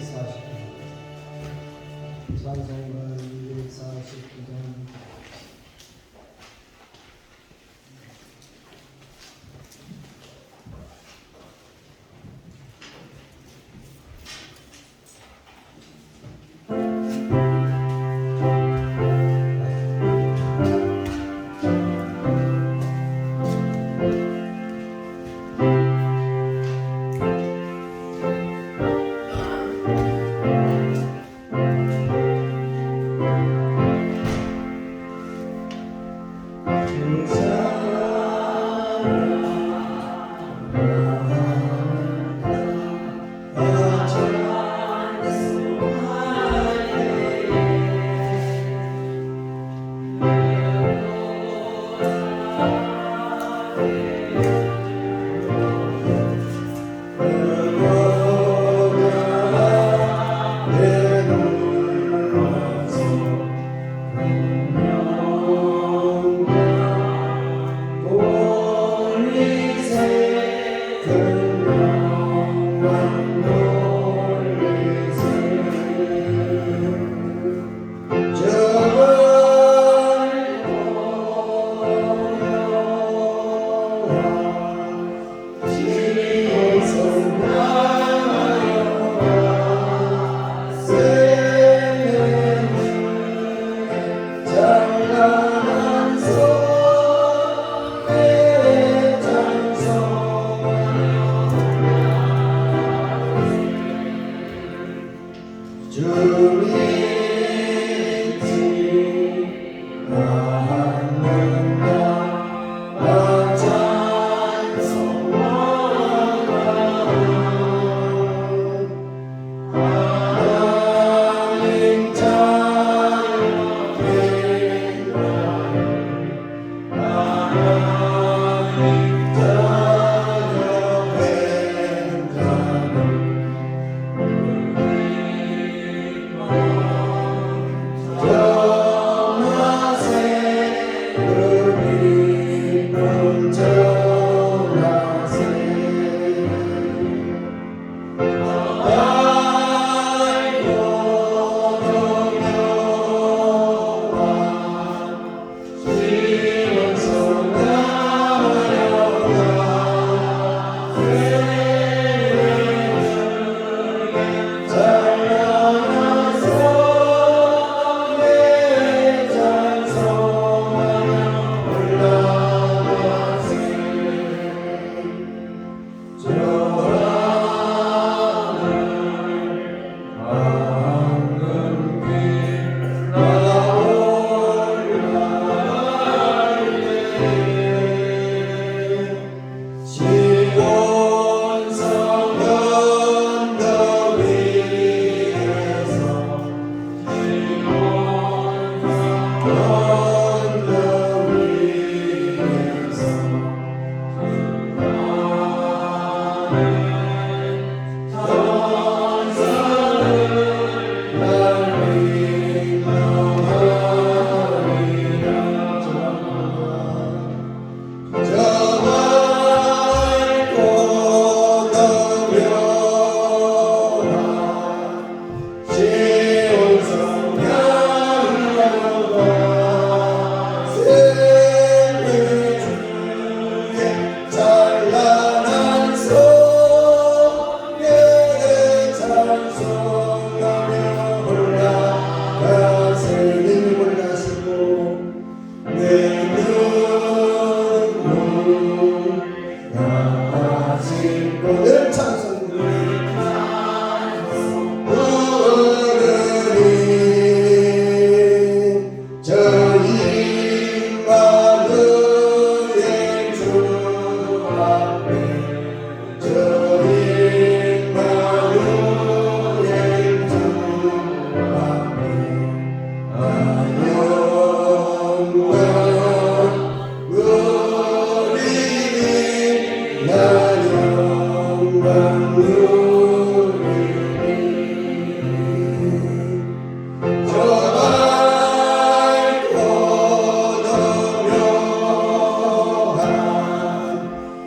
240장 찬송가 249장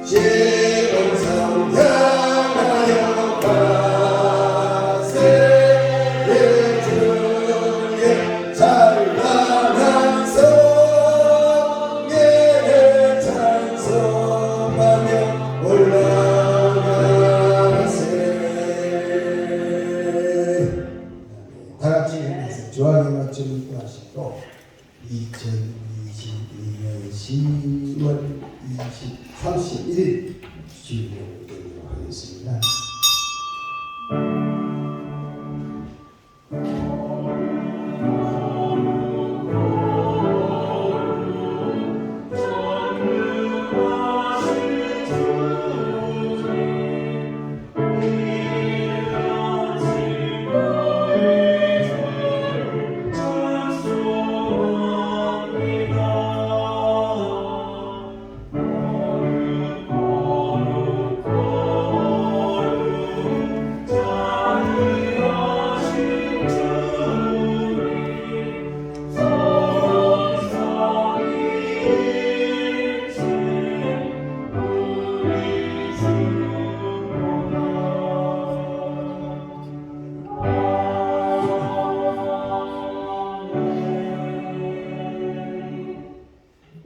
지금 성향하여 가세 10월 31일 주일되도록 하겠습니다.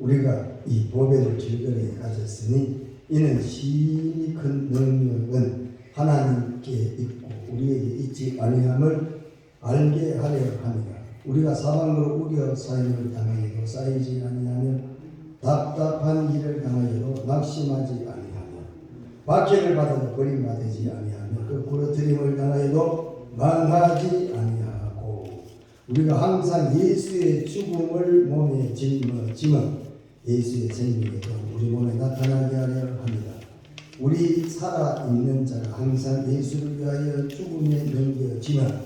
우리가 이 보배를 즐거이 가졌으니 이는 심히 큰 능력은 하나님께 있고 우리에게 있지 아니함을 알게 하려 합니다. 우리가 사방으로 우려 사임을 당하여도 쌓이지 아니하며 답답한 일을 당하여도 낙심하지 아니하며 박해를 받아도 버림받지 아니하며 그 부러뜨림을 당하여도 망하지 아니하고 우리가 항상 예수의 죽음을 몸에 짊어 예수의 생명이 우리 몸에 나타나게 하려 합니다. 우리 살아있는 자가 항상 예수를 위하여 죽음에 넘겨지만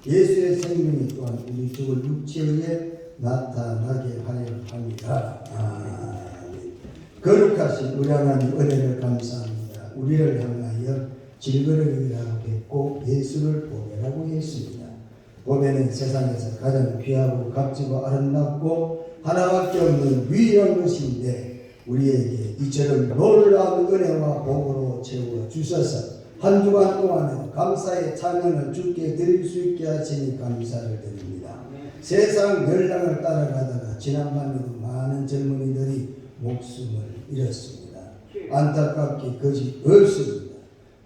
예수의 생명이 또한 우리 죽을 육체에 나타나게 하려 합니다. 아멘. 거룩하신 우리 하나님 은혜를 감사합니다. 우리를 향하여 질그러기라고 했고 예수를 보배라고 했습니다. 보배는 세상에서 가장 귀하고 값지고 아름답고 하나밖에 없는 위대한 것인데 우리에게 이처럼 놀라운 은혜와 복으로 채워 주셔서 한 주간 동안에 감사의 찬양을 주께 드릴 수 있게 하시니 감사를 드립니다. 세상 열랑을 따라가다가 지난밤에도 많은 젊은이들이 목숨을 잃었습니다. 안타깝게 그것이 없습니다.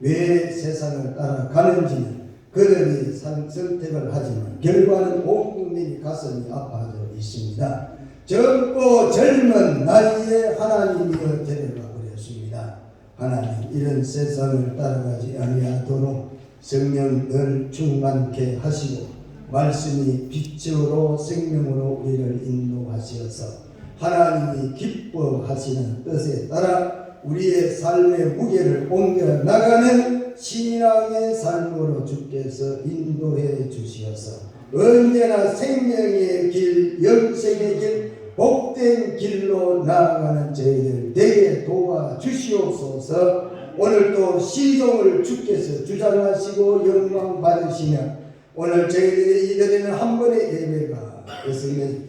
왜 세상을 따라가는지는 그들이 선택을 하지만 결과는 온 국민이 가슴이 아파져 있습니다. 젊고 젊은 나이에 하나님이여 데려가 버렸습니다. 하나님 이런 세상을 따라가지 아니하도록 성령 늘 충만케 하시고 말씀이 빛으로 생명으로 우리를 인도하시어서 하나님이 기뻐하시는 뜻에 따라 우리의 삶의 무게를 옮겨 나가는 신앙의 삶으로 주께서 인도해 주시어서 언제나 생명의 길, 영생의 길, 복된 길로 나아가는 저희들 되게 도와주시옵소서. 오늘도 시종을 주께서 주장하시고 영광 받으시며 오늘 저희들이 이들에는 한 번의 예배가 예수님의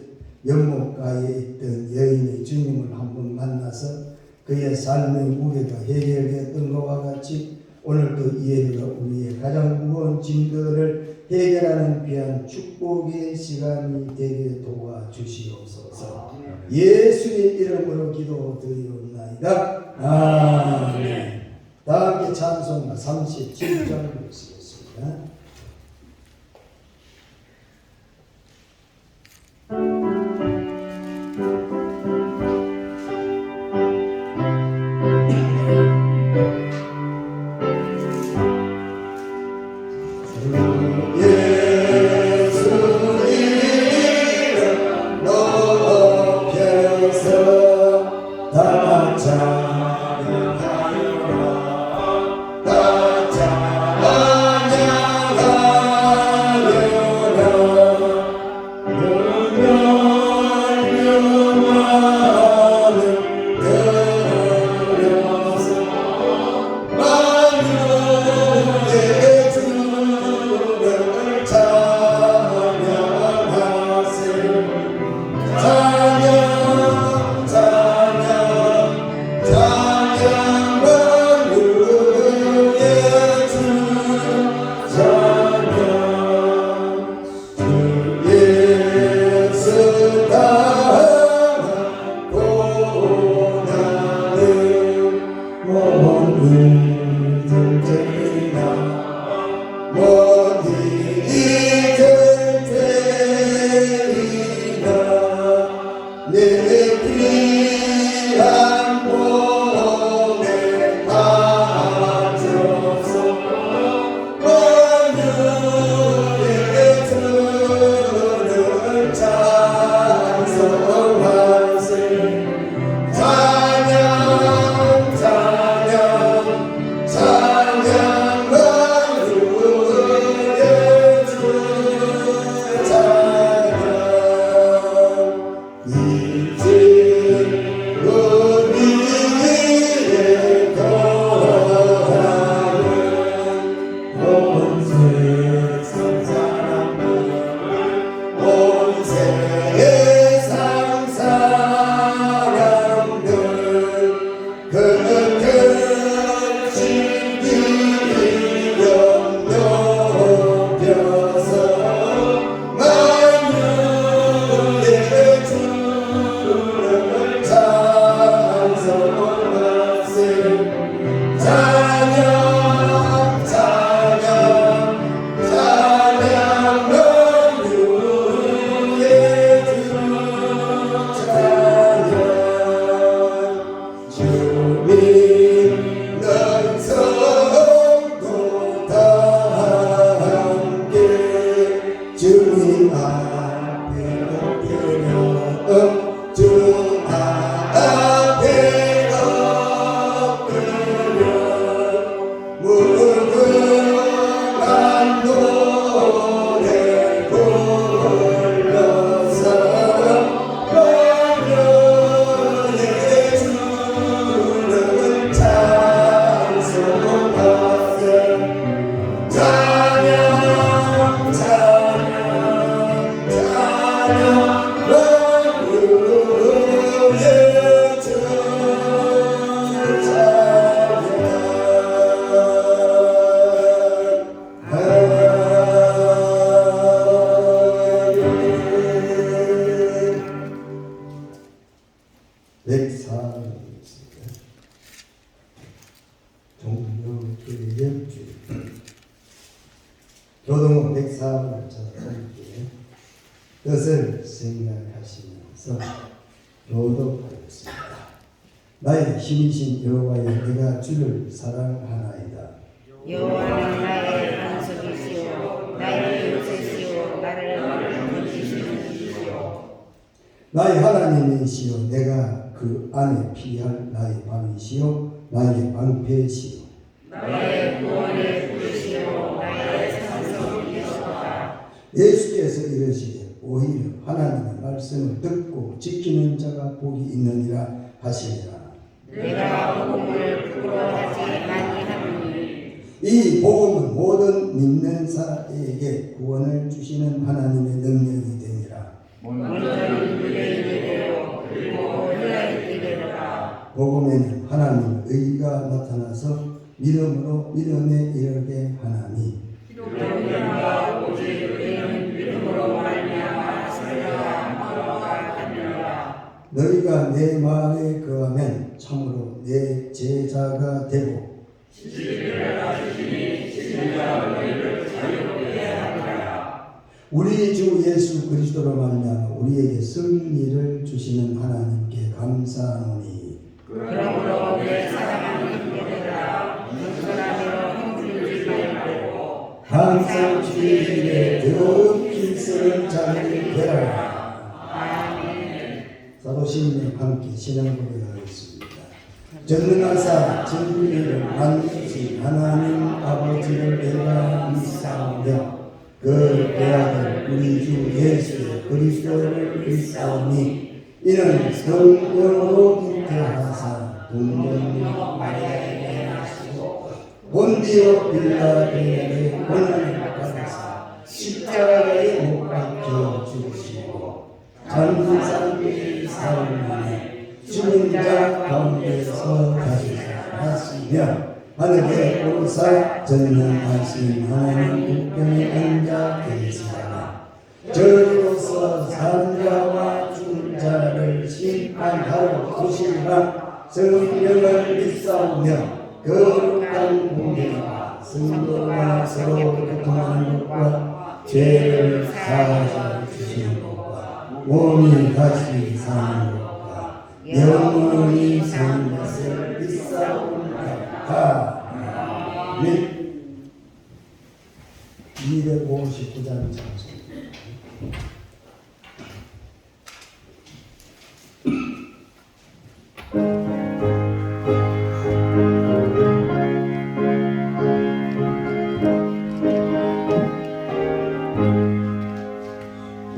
연못가에 있던 여인의 주님을 한 번 만나서 그의 삶의 무게가 해결되었던 것과 같이 오늘도 이 예배가 우리의 가장 무거운 짐들을 해결하는 귀한 축복의 시간이 되게 도와주시옵소서. 예수의 이름으로 기도드리옵나이다. 아멘. 다 함께 찬송가 37장을 쓰겠습니다. 찬양 교동은 104번을 찾아볼게요. 뜻을 생각하시면서 교독하였습니다. 나의 힘이신 여호와여, 내가 주를 사랑하나이다. 여호와는 나의 반석이시오, 나의 요새시오, 나를 건지시는 이시오. 나의 하나님이시여, 내가 그 안에 피할 나의 방이시요, 나의 방패시요. 나의 구원의 부르시오, 나의 산성이시오다. 예수께서 이르시되 오히려 하나님의 말씀을 듣고 지키는 자가 복이 있느니라 하시니라. 내가 복음을 부끄러워하지 아니하노니 이 복음은 모든 믿는 자에게 구원을 주시는 하나님의 능력이 되니라. 먼저는 유대인이 되어 그리고 헬라인이 되리라. 복음에는 하나님의 의가 나타나서 믿음으로 믿음에 이르게 하나니 믿음과 오직 유대인은 믿음으로 말미암아 살려야 하느니라. 너희가 내 말에 거하면 참으로 내 제자가 되고 우리 주 예수 그리스도로 말미암아 우리에게 승리를 주시는 하나님께 감사하노니 그러므로 내 사랑하는 형제들아, 눈사람으로 힘들지 말고 항상 주의 일에 더욱 힘쓰는 자들이 되라. 아멘. 사도신님 함께 신앙 고백하겠습니다. 전능하사 진리를 만드신 하나님 아버지를 내가 믿사오며 그 배아들 우리 주 예수 그리스도를 믿사오니 이는 성령으로 잉태하사 동정녀 마리아에게 나시고 본디오 빌라도에게 고난을 받으사 십자가에 못 박혀 죽으시고 장사삼일의 사흘 만에 죽은 자 가운데서 다시 살아나시며 하늘에 오르사 전능하신 하나님 우편에 앉아 계시다가 저리로서 사는 자와 죽은 자를 심판하러 오시리라. 성령을 믿사오며 거룩한 공예와 성도가 서로 교통하는 것과 죄를 사하여 주시는 것과 몸이 다시 사는 것과 영원히 사는 것을 믿사옵나이다. 아멘. 259장 찬송입니다.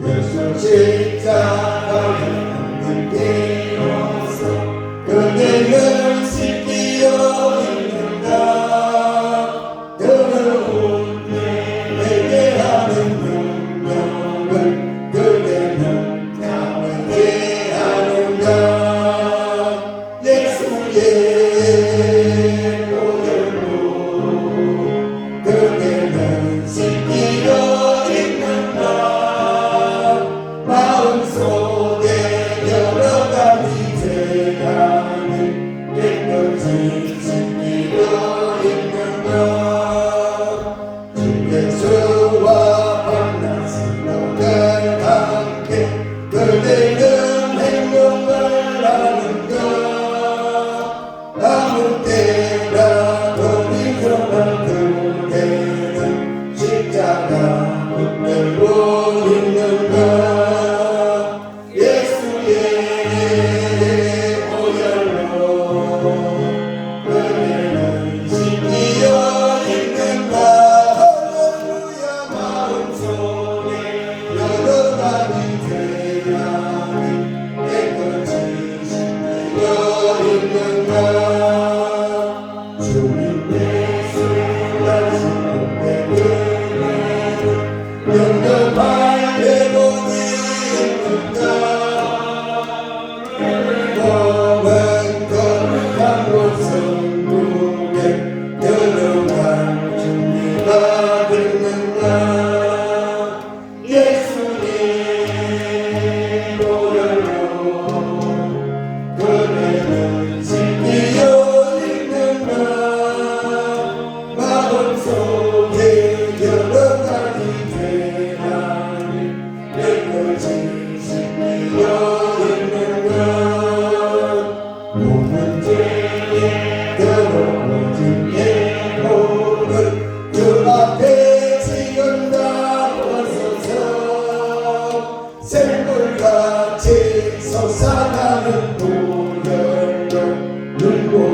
예수 십자가에 뛰어서 그대를 지키어 있는가. 너는 내게 하는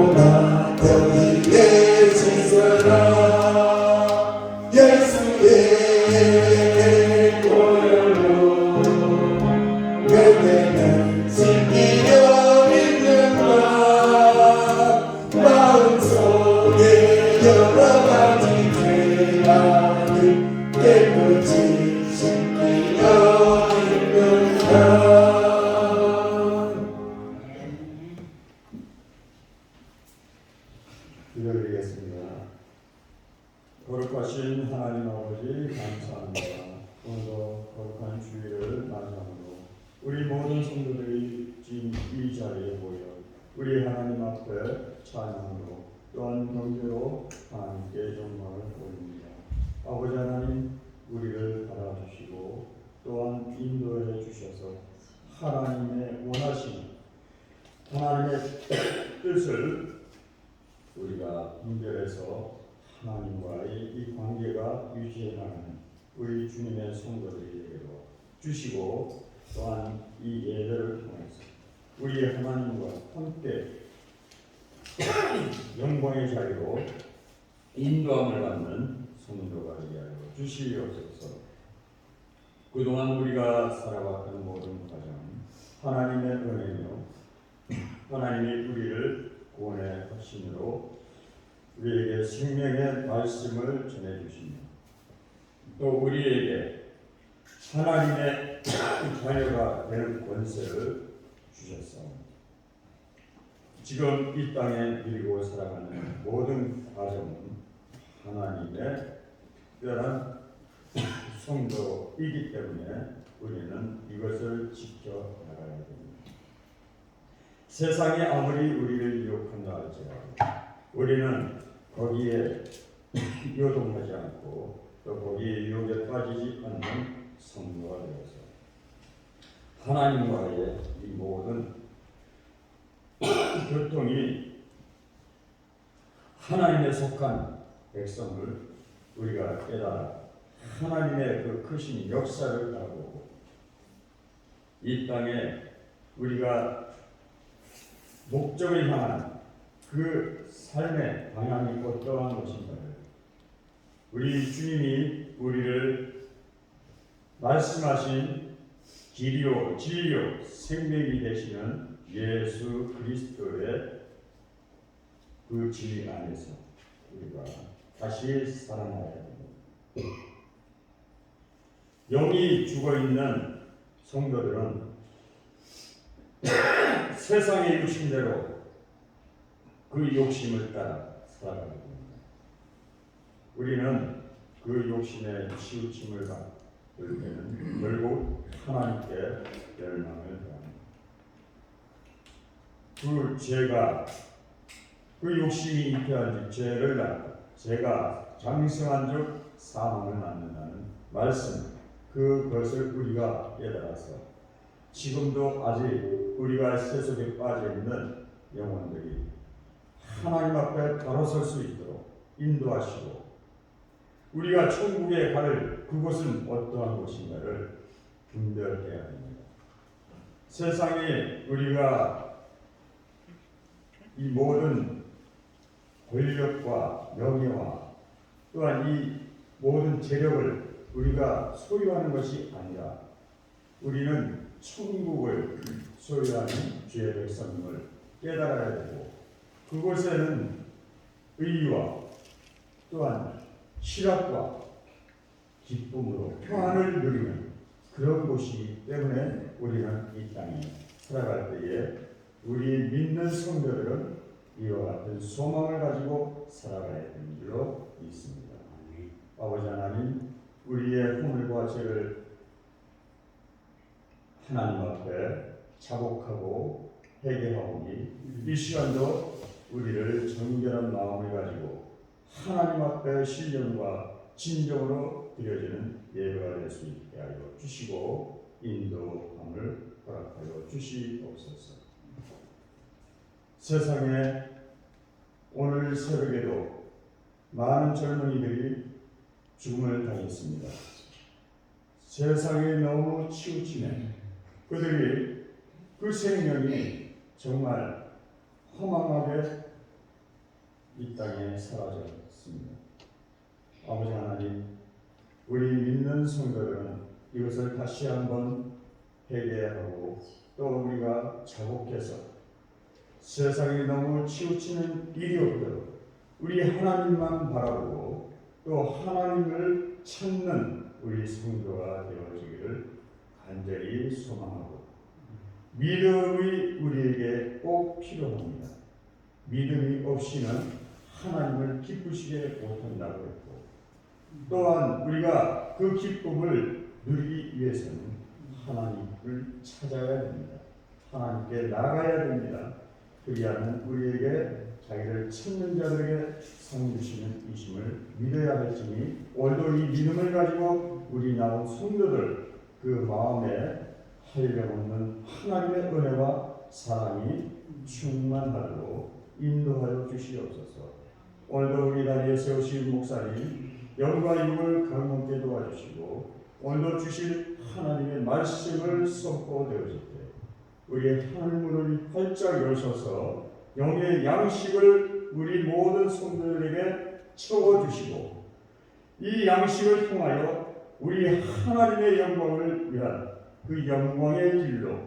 보다 더 위대하시더라. 예수의 보혈로 그대는 지키려 믿는다. 마음속에 여러 가지 죄악을 깨끗이 지키려 믿는다. 기도드리겠습니다. 거룩하신 하나님 아버지 감사합니다. 오늘도 거룩한 주일을 맞이함으로 우리 모든 성도들이 지금 이 자리에 모여 우리 하나님 앞에 찬양으로 또한 경배로 하나님께 영광을 올립니다. 아버지 하나님, 우리를 받아주시고 또한 인도해 주셔서 하나님의 원하신 하나님의 뜻을 우리가 분별해서 하나님과의 이 관계가 유지해 나가는 우리 주님의 성도들에게로 주시고 또한 이 예배를 통해서 우리 하나님과 함께 영광의 자리로 인도함을 받는 성도가 되게 하여 주시옵소서. 그동안 우리가 살아왔던 모든 과정 하나님의 은혜요 하나님이 우리를 구원의核心으로 우리에게 생명의 말씀을 전해주시며 또 우리에게 하나님의 자녀가 되는 권세를 주셨사옵니다. 지금 이 땅에 누리고 살아가는 모든 과정은 하나님의 특별한 성도이기 때문에 우리는 이것을 지켜나가야 됩니다. 세상이 아무리 우리를 유혹한다 할지라도 우리는 거기에 요동하지 않고 또 거기에 유혹에 빠지지 않는 성도가 되어서 하나님과의 이 모든 교통이 하나님에 속한 백성을 우리가 깨달아 하나님의 그 크신 역사를 알아보고 이 땅에 우리가 목적을 향한 그 삶의 방향이 어떠한 것인가를 우리 주님이 우리를 말씀하신 길이요 진리요 생명이 되시는 예수 그리스도의 그 진리 안에서 우리가 다시 살아나야 됩니다. 영이 죽어있는 성도들은 세상의 욕심대로 그 욕심을 따라 살아가게 됩니다. 우리는 그 욕심에 치우침을 받을 때는 결국 하나님께 멸망을 당합니다. 그 죄가 그 욕심이 잉태한 죄를 낳고 죄가 장성한 즉 사망을 낳는다는 말씀, 그것을 우리가 깨달아서 지금도 아직 우리가 세속에 빠져 있는 영혼들이 하나님 앞에 걸어설 수 있도록 인도하시고 우리가 천국에 갈 그곳은 어떠한 곳인가를 분별해야 합니다. 세상에 우리가 이 모든 권력과 명예와 또한 이 모든 재력을 우리가 소유하는 것이 아니라 우리는 천국을 소유하는 주의 백성임을 깨달아야 되고 그곳에는 의와 또한 희락과 기쁨으로 평안을 누리는 그런 곳이기 때문에 우리는 이 땅에 살아갈 때에 우리 믿는 성도들은 이와 같은 소망을 가지고 살아가야 되는 줄로 믿습니다. 아버지 하나님, 우리의 허물과 죄를 하나님 앞에 자복하고 회개하오니 이 시간도 우리를 정결한 마음을 가지고 하나님 앞에 신령과 진정으로 드려지는 예배가 될 수 있게 하여 주시고 인도함을 허락하여 주시옵소서. 세상에 오늘 새벽에도 많은 젊은이들이 죽음을 당했습니다. 세상에 너무 치우치네. 그들이 그 생명이 정말 허망하게 땅에 사라졌습니다. 아버지 하나님, 우리 믿는 성도들은 이것을 다시 한번 회개하고 또 우리가 자복해서 세상이 너무 치우치는 일이 없도록 우리 하나님만 바라보고 또 하나님을 찾는 우리 성도가 되어지기를 간절히 소망하고, 믿음이 우리에게 꼭 필요합니다. 믿음이 없이는 하나님을 기쁘시게 못한다고 했고, 또한 우리가 그 기쁨을 누리기 위해서는 하나님을 찾아야 됩니다. 하나님께 나가야 됩니다. 그리하면 우리에게 자기를 찾는 자들에게 상 주시는 이심을 믿어야 할지니, 오늘도 이 믿음을 가지고 우리 나온 성도들 그 마음에 한량없는 하나님의 은혜와 사랑이 충만하도록 인도하여 주시옵소서. 오늘도 우리 다리에 세우신 목사님 영과 육을 강건케 도와주시고, 오늘도 주실 하나님의 말씀을 선포되어질 때 우리의 하늘문을 활짝 열어서 영의 양식을 우리 모든 성도들에게 채워주시고, 이 양식을 통하여 우리 하나님의 영광을 위한 그 영광의 길로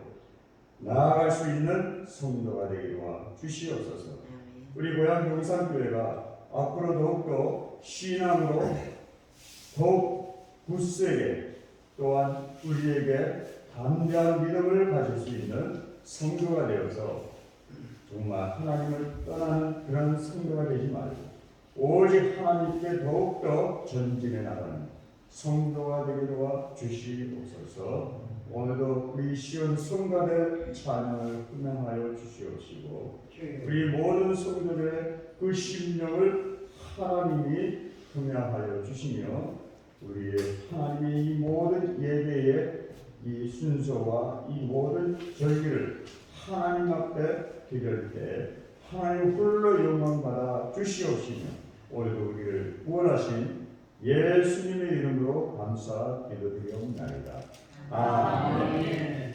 나아갈 수 있는 성도가 되게 도와주시옵소서. 우리 고향 용산교회가 앞으로 더욱더 신앙으로 더욱 굳세게, 또한 우리에게 담대한 믿음을 가질 수 있는 성도가 되어서 정말 하나님을 떠나는 그런 성도가 되지 말고 오직 하나님께 더욱더 전진해 나가는 성도가 되게 도와주시옵소서. 오늘도 우리 시온 성가대 찬양을 훈명하여 주시옵시고, 우리 모든 성도들의 그 심령을 하나님이 훈명하여 주시며, 우리의 하나님의 이 모든 예배의 이 순서와 이 모든 절기를 하나님 앞에 드릴 때 하나님 홀로 영광받아 주시옵시며, 오늘도 우리를 구원하신 예수님의 이름으로 감사 기도드리옵나이다. 아멘.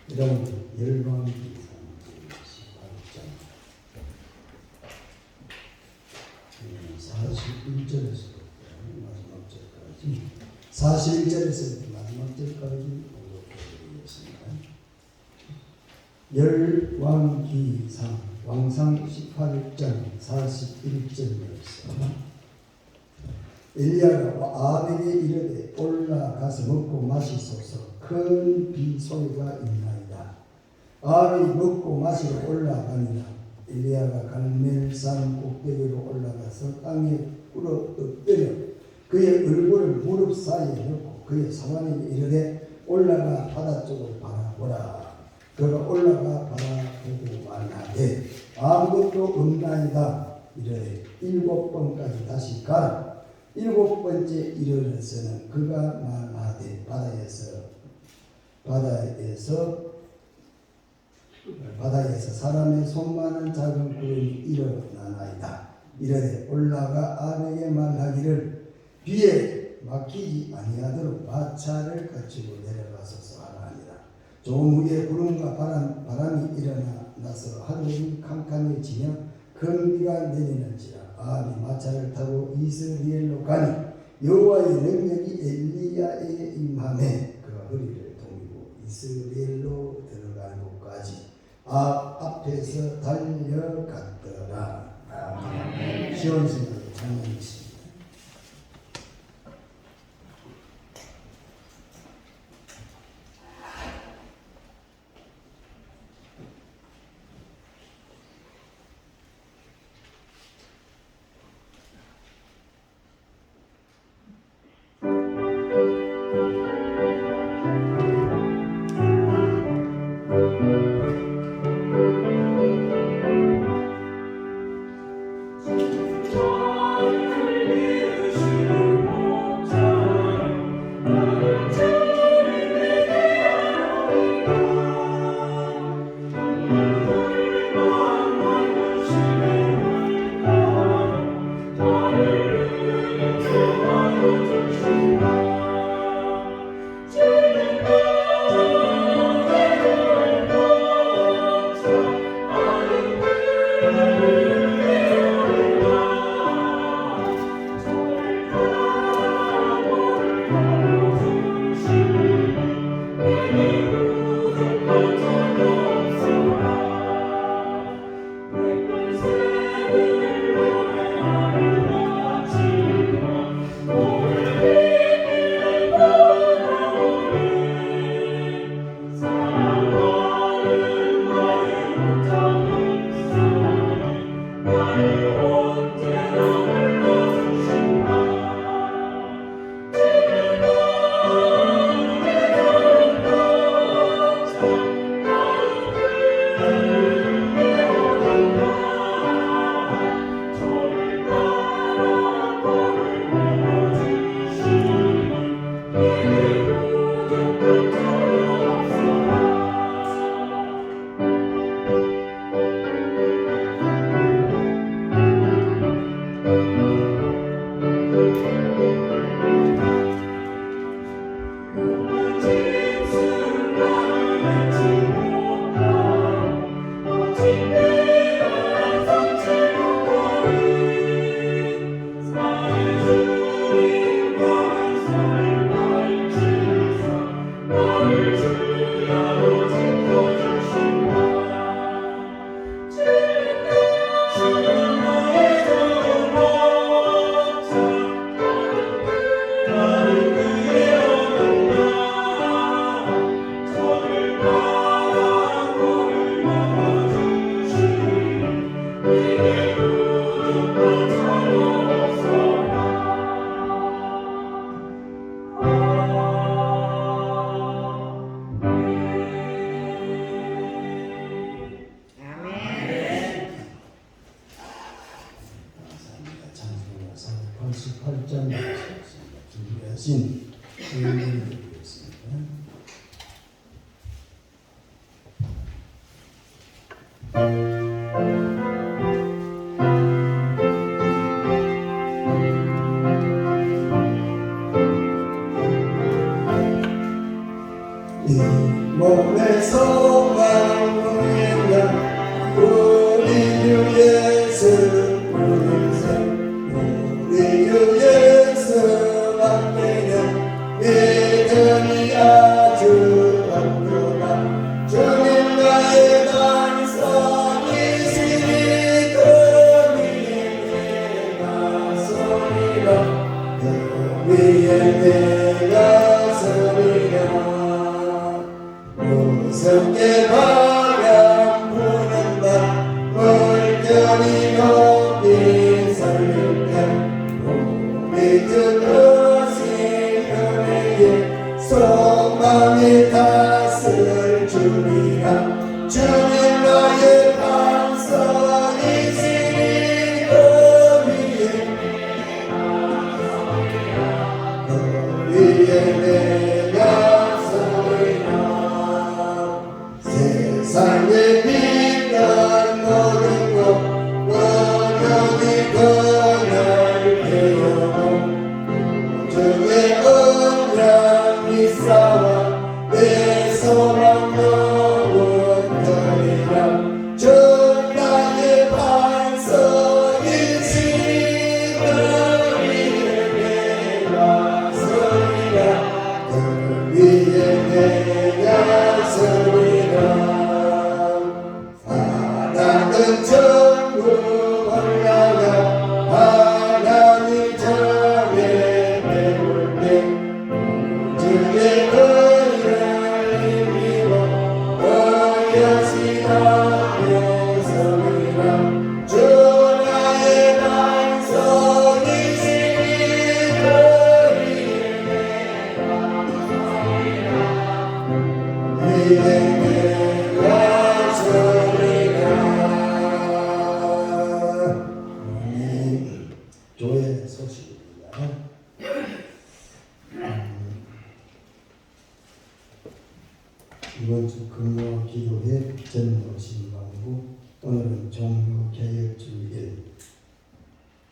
이런 열방기상 41절에서부터 마지막 절까지 41절에서부터 마지막 절까지 공독해드리겠습니다. 열왕기상 왕상 18장 41절 말씀. 엘리야가 아합에게 이르되 올라가서 먹고 마시소서. 큰 비 소리가 있나이다. 아합이 먹고 마시러 올라가니라. 엘리야가 갈멜산 꼭대기로 올라가서 땅에 꿇어 엎드려 그의 얼굴을 무릎 사이에 넣고 그의 사관에게 이르되 올라가 바다 쪽을 바라보라. 그가 올라가 바라보고 말하되 아무것도 없나이다. 이르되 7번까지 다시 가라. 7번째 이르러서는 그가 말하되 바다에서 사람의 손만한 작은 구름이 일어나나이다. 이르되 올라가 아합에게 말하기를 비에 막히지 아니하도록 마차를 갖추고 내려가소서 하라니라. 조금 후에 구름과 바람이 일어나서 하늘이 캄캄해지며 큰 비가 내리는지라. 아합이 마차를 타고 이스라엘로 가니 여호와의 능력이 엘리야에게 임하매 그가 허리를 동이고 이스라엘로 들어가는 곳까지 아합 앞에서 달려갔더라. 아멘. 시온성으로 찬양했습니다. 88장 준비하신 주인을 드리겠습니다. 이 몸의 소망은 우리 주 예수 우리 주 예수 함께는 믿음이 아주 없도다. 주님 나의 반석이시니 그 위에 내가 서리라. 그 위에 내가 서리라. 무섭게 바람 부는 밤 물결이 높이 설릴 때 우리 주 크신 은혜에 소망이 닿을 주리라. 주님 나의 반석이시니 그 위에 내가 서리라. 세상의 빛난 모든 것 원형이 그날 되어도 우주의 은량이 쌓아 내 소망 영원하리라. 주 나의 반석이시니 그 위에 내가 서리라. 그 위에 내가 서리라. 하나는 전부 올라가 하나님 정에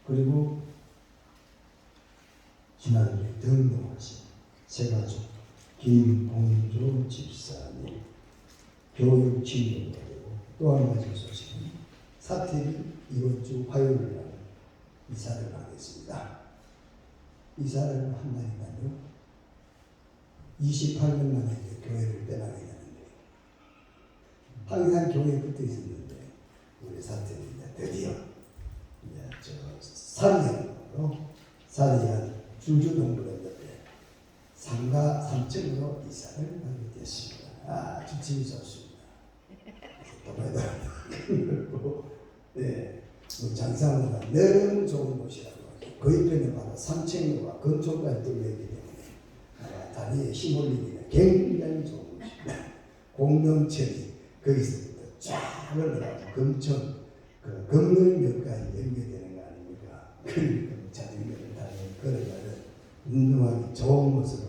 그리고 지난주에 등록하신 새가족 김봉조 집사님 교육 진료되고 또 한 가지 소식은 사택이 이번 주 화요일 날 이사를 하겠습니다. 이사를 한다니까요. 28년 만에 이제 교회를 떠나게 되는데 항상 교회에 붙어 있었는데 우리 사택이 이제 드디어 이제 사리한 중주동부로 옆에 상가 3층으로 이사를 하게 됐습니다. 아주 재미있었습니다. 네, 장사보다 너무 좋은 곳이라고 하죠. 그 옆에는 바로 3층로가 금쪽까지 뚫려있기 때문에 다리에 힘 올리기는 굉장히 좋은 곳입니다. 공릉천이 거기서부터 쫙 올라가서 금천, 그 금릉역까지 연결되는 거 아닙니까? 그러니까 자전거를 타고 걸어가는 운동하기 좋은 곳으로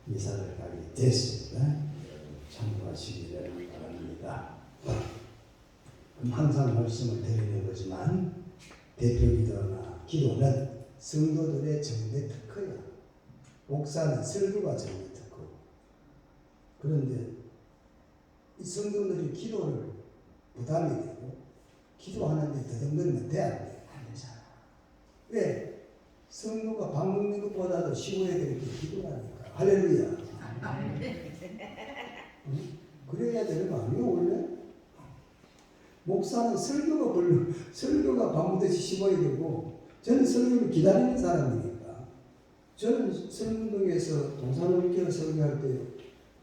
이사를 가게 됐습니다. 참고하시기를 바랍니다. 그럼 항상 말씀을 드리는 거지만 대표기도나 기도는 성도들의 정례 특허야. 목사는 설교가 정례 특허. 그런데 이 성도들이 기도를 부담이 되고 기도하는데 더듬거리면 돼 안 돼? 안 되잖아. 왜? 성도가 밥 먹는 것보다도 쉬워야 될 게 기도라니까. 할렐루야. 응? 그래야 되는 거 아니에요 원래? 목사는 설교가 밤부터 씹어야 되고 저는 설교를 기다리는 사람이니까 저는 성동에서 동산올교회 설교할 때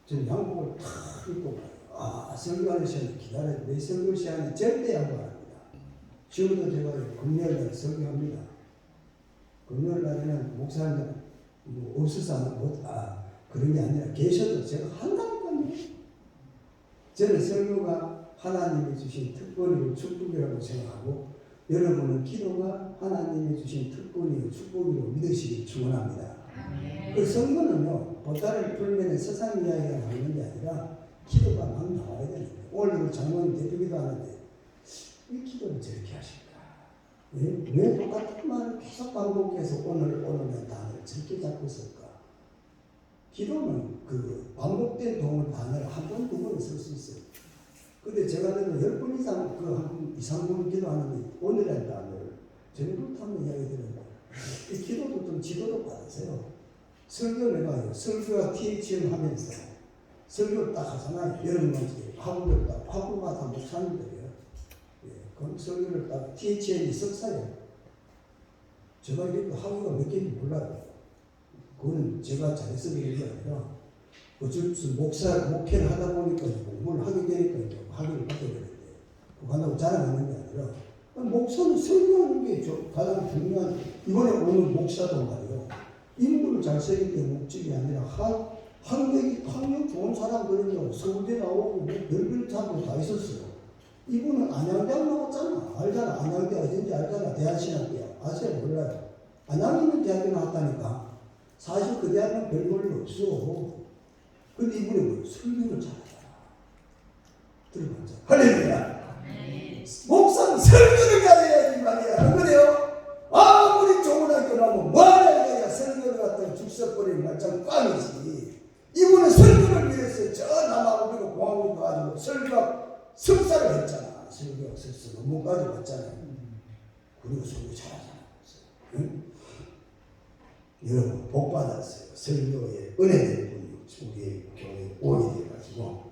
저는 양복을 탁 입고 가요. 설교하는 시간을 기다려요. 내 설교 시간이 절대 양보 안 합니다. 지금도 제가 금요일날 설교합니다. 금요일날에는 목사님 뭐 없어서 그런 게 아니라 계셔도 제가 한다니까요. 저는 설교가 하나님이 주신 특권이고 축복이라고 생각하고 여러분은 기도가 하나님이 주신 특권이고 축복이라고 믿으시기 축원합니다. 그 선거는요 보따리를 풀면 세상 이야기가 나오는 게 아니라 기도가 막 나와야 되는 거예요. 오늘 장로님 대표기도 하는데 왜 기도를 저렇게 하실까? 왜 똑같은 말을 계속 반복해서 오늘 단어를 저렇게 잡고 있을까? 기도는 그 반복된 단어를 한 번, 두 번 쓸 수 있어요. 근데 제가 들으면 10번 이상 한 2, 3번 기도하는데 오늘의 단어를 전부터 한번 이야기 드렸는데 이 기도도 좀 지도도 받으세요. 설교를 해봐요. 설교와 THM 하면서 설교를 딱 하잖아요. 여러분한테 학부가 다 목사님들이에요. 그럼 설교를 딱 THM이 석사예요. 제가 이렇게 학위가 몇 개인지 몰라요. 그건 제가 잘해서 그런 게 아니라 어쩔 수 목회를 하다 보니까 공부를 하게 되니까 이제 학위를 받게 되는데 그거 한다고 자랑하는 게 아니라 목사는 설교하는 게 가장 중요한. 이번에 오늘 목사도 말이에요. 인물을 잘 쓰는 게 목적이 아니라 학력 좋은 사람들은요 서울대 나오고 별별 사람도 다 있었어요. 이분은 안양대학 나왔잖아. 알잖아. 안양대 어딘지 알잖아. 대한신학대학. 아세요? 몰라요. 안양에 있는 대학에 나왔다니까. 사실 그 대학은 별 볼일 없어. 근데 이분이 뭐 설교를 잘하잖아. 들어봤죠? 할렐루야. 목사는 설교를 잘해야지 말이야. 그래요? 아무리 좋은 학교 나오면 뭐하냐 설교를 갖다가 죽석거리는 말짱 꽝이지. 이분은 설교를 위해서 저 남아오리고 공항으로 가지고 설교학 석사를 했잖아. 설교학 석사 논문까지 봤잖아요. 그리고 설교 잘하잖아. 응? 여러분 복 받았어요. 설교의 은혜된 분이 우리 교회에 오게 돼가지고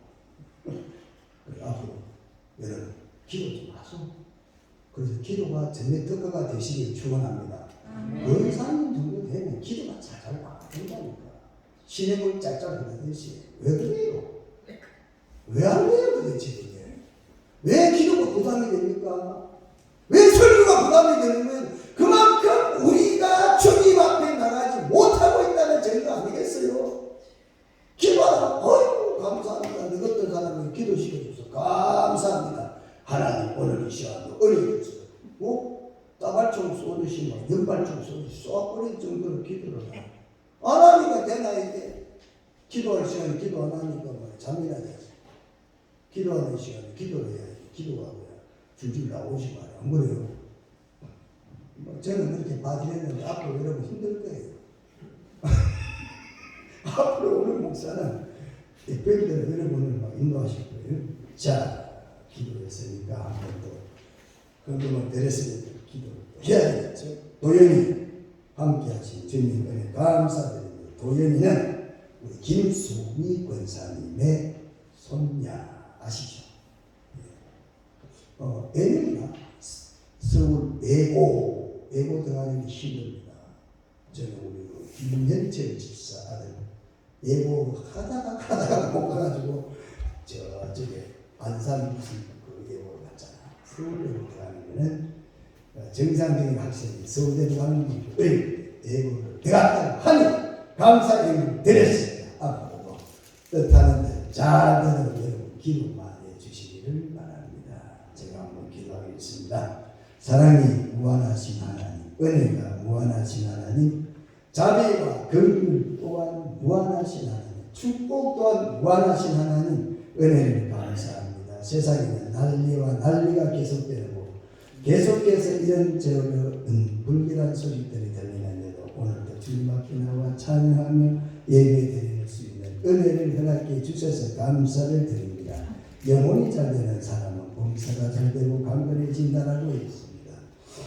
앞으로 여러분 기도 좀 하소. 그래서 기도가 전례 특허가 되시길 축원합니다. 의사님 정도 되면 기도가 잘 나간다니까. 신행을 짝짝 하듯이 왜 그래요? 왜 안 돼요 도대체 이게? 왜 기도가 부담이 됩니까? 왜 설교가 부담이 되냐면 그만큼 우리가 주님 앞에 나가지 못하고 있다는 증거 아니겠어요? 기도하라. 어이구 감사합니다. 너희 사람이 기도시켜줘서 감사합니다. 하나님 오늘 이 시간도 은혜 주셔서 따발총 쏘듯이 연발총 쏘듯이 쏘아버릴 정도로 기도를 해. 안 하니까 되나 이게? 기도할 시간에 기도 안 하니까 잠이나 자지. 기도하는 시간에 기도를 해야지. 기도가 뭐야? 줄줄 나오지 마라. 안 그래요? 저는 그렇게 봐드렸는데 앞으로 여러분 힘들 거예요. 앞으로 오는 목사는 대표님들은 여러분을 막 인도하실 거예요. 자, 기도했으니까 한 번 더 헌금을 드렸으니까 기도를 해야 되겠죠. 도연이 함께 하신 주님 은혜 감사드립니다. 도연이는 우리 김수미 권사님의 손녀 아시죠? 애들이나 서울 애고 들어가는 게 힘듭니다. 저는 우리 김현철 집사 아들 예고 하다가 못 가가지고 저쪽에 안산 무슨 그 예고를 갔잖아. 서울에 들어가는 거는 정상적인 학생이 서울대 들어가는 게 예고를 들어갔다고 하니 감사를 드렸습니다. 앞으로도 뜻하는 대로 잘 되도록 여러분 기도 많이 해주시기를 바랍니다. 제가 한번 기도하겠습니다. 사랑이 무한하신 하나님, 은혜가 무한하신 하나님, 자비와 긍휼 또한 무한하신 하나님, 축복 또한 무한하신 하나님, 은혜를 감사합니다. 세상에는 난리가 계속되고 계속해서 이런저런 불길한 소식들이 들리는데도 오늘도 주님 앞에 나와 찬양하며 예배드릴 수 있는 은혜를 허락해 주셔서 감사를 드립니다. 영혼이 잘 되는 사람은 범사가 잘 되고 강건해진다라고 했습니다.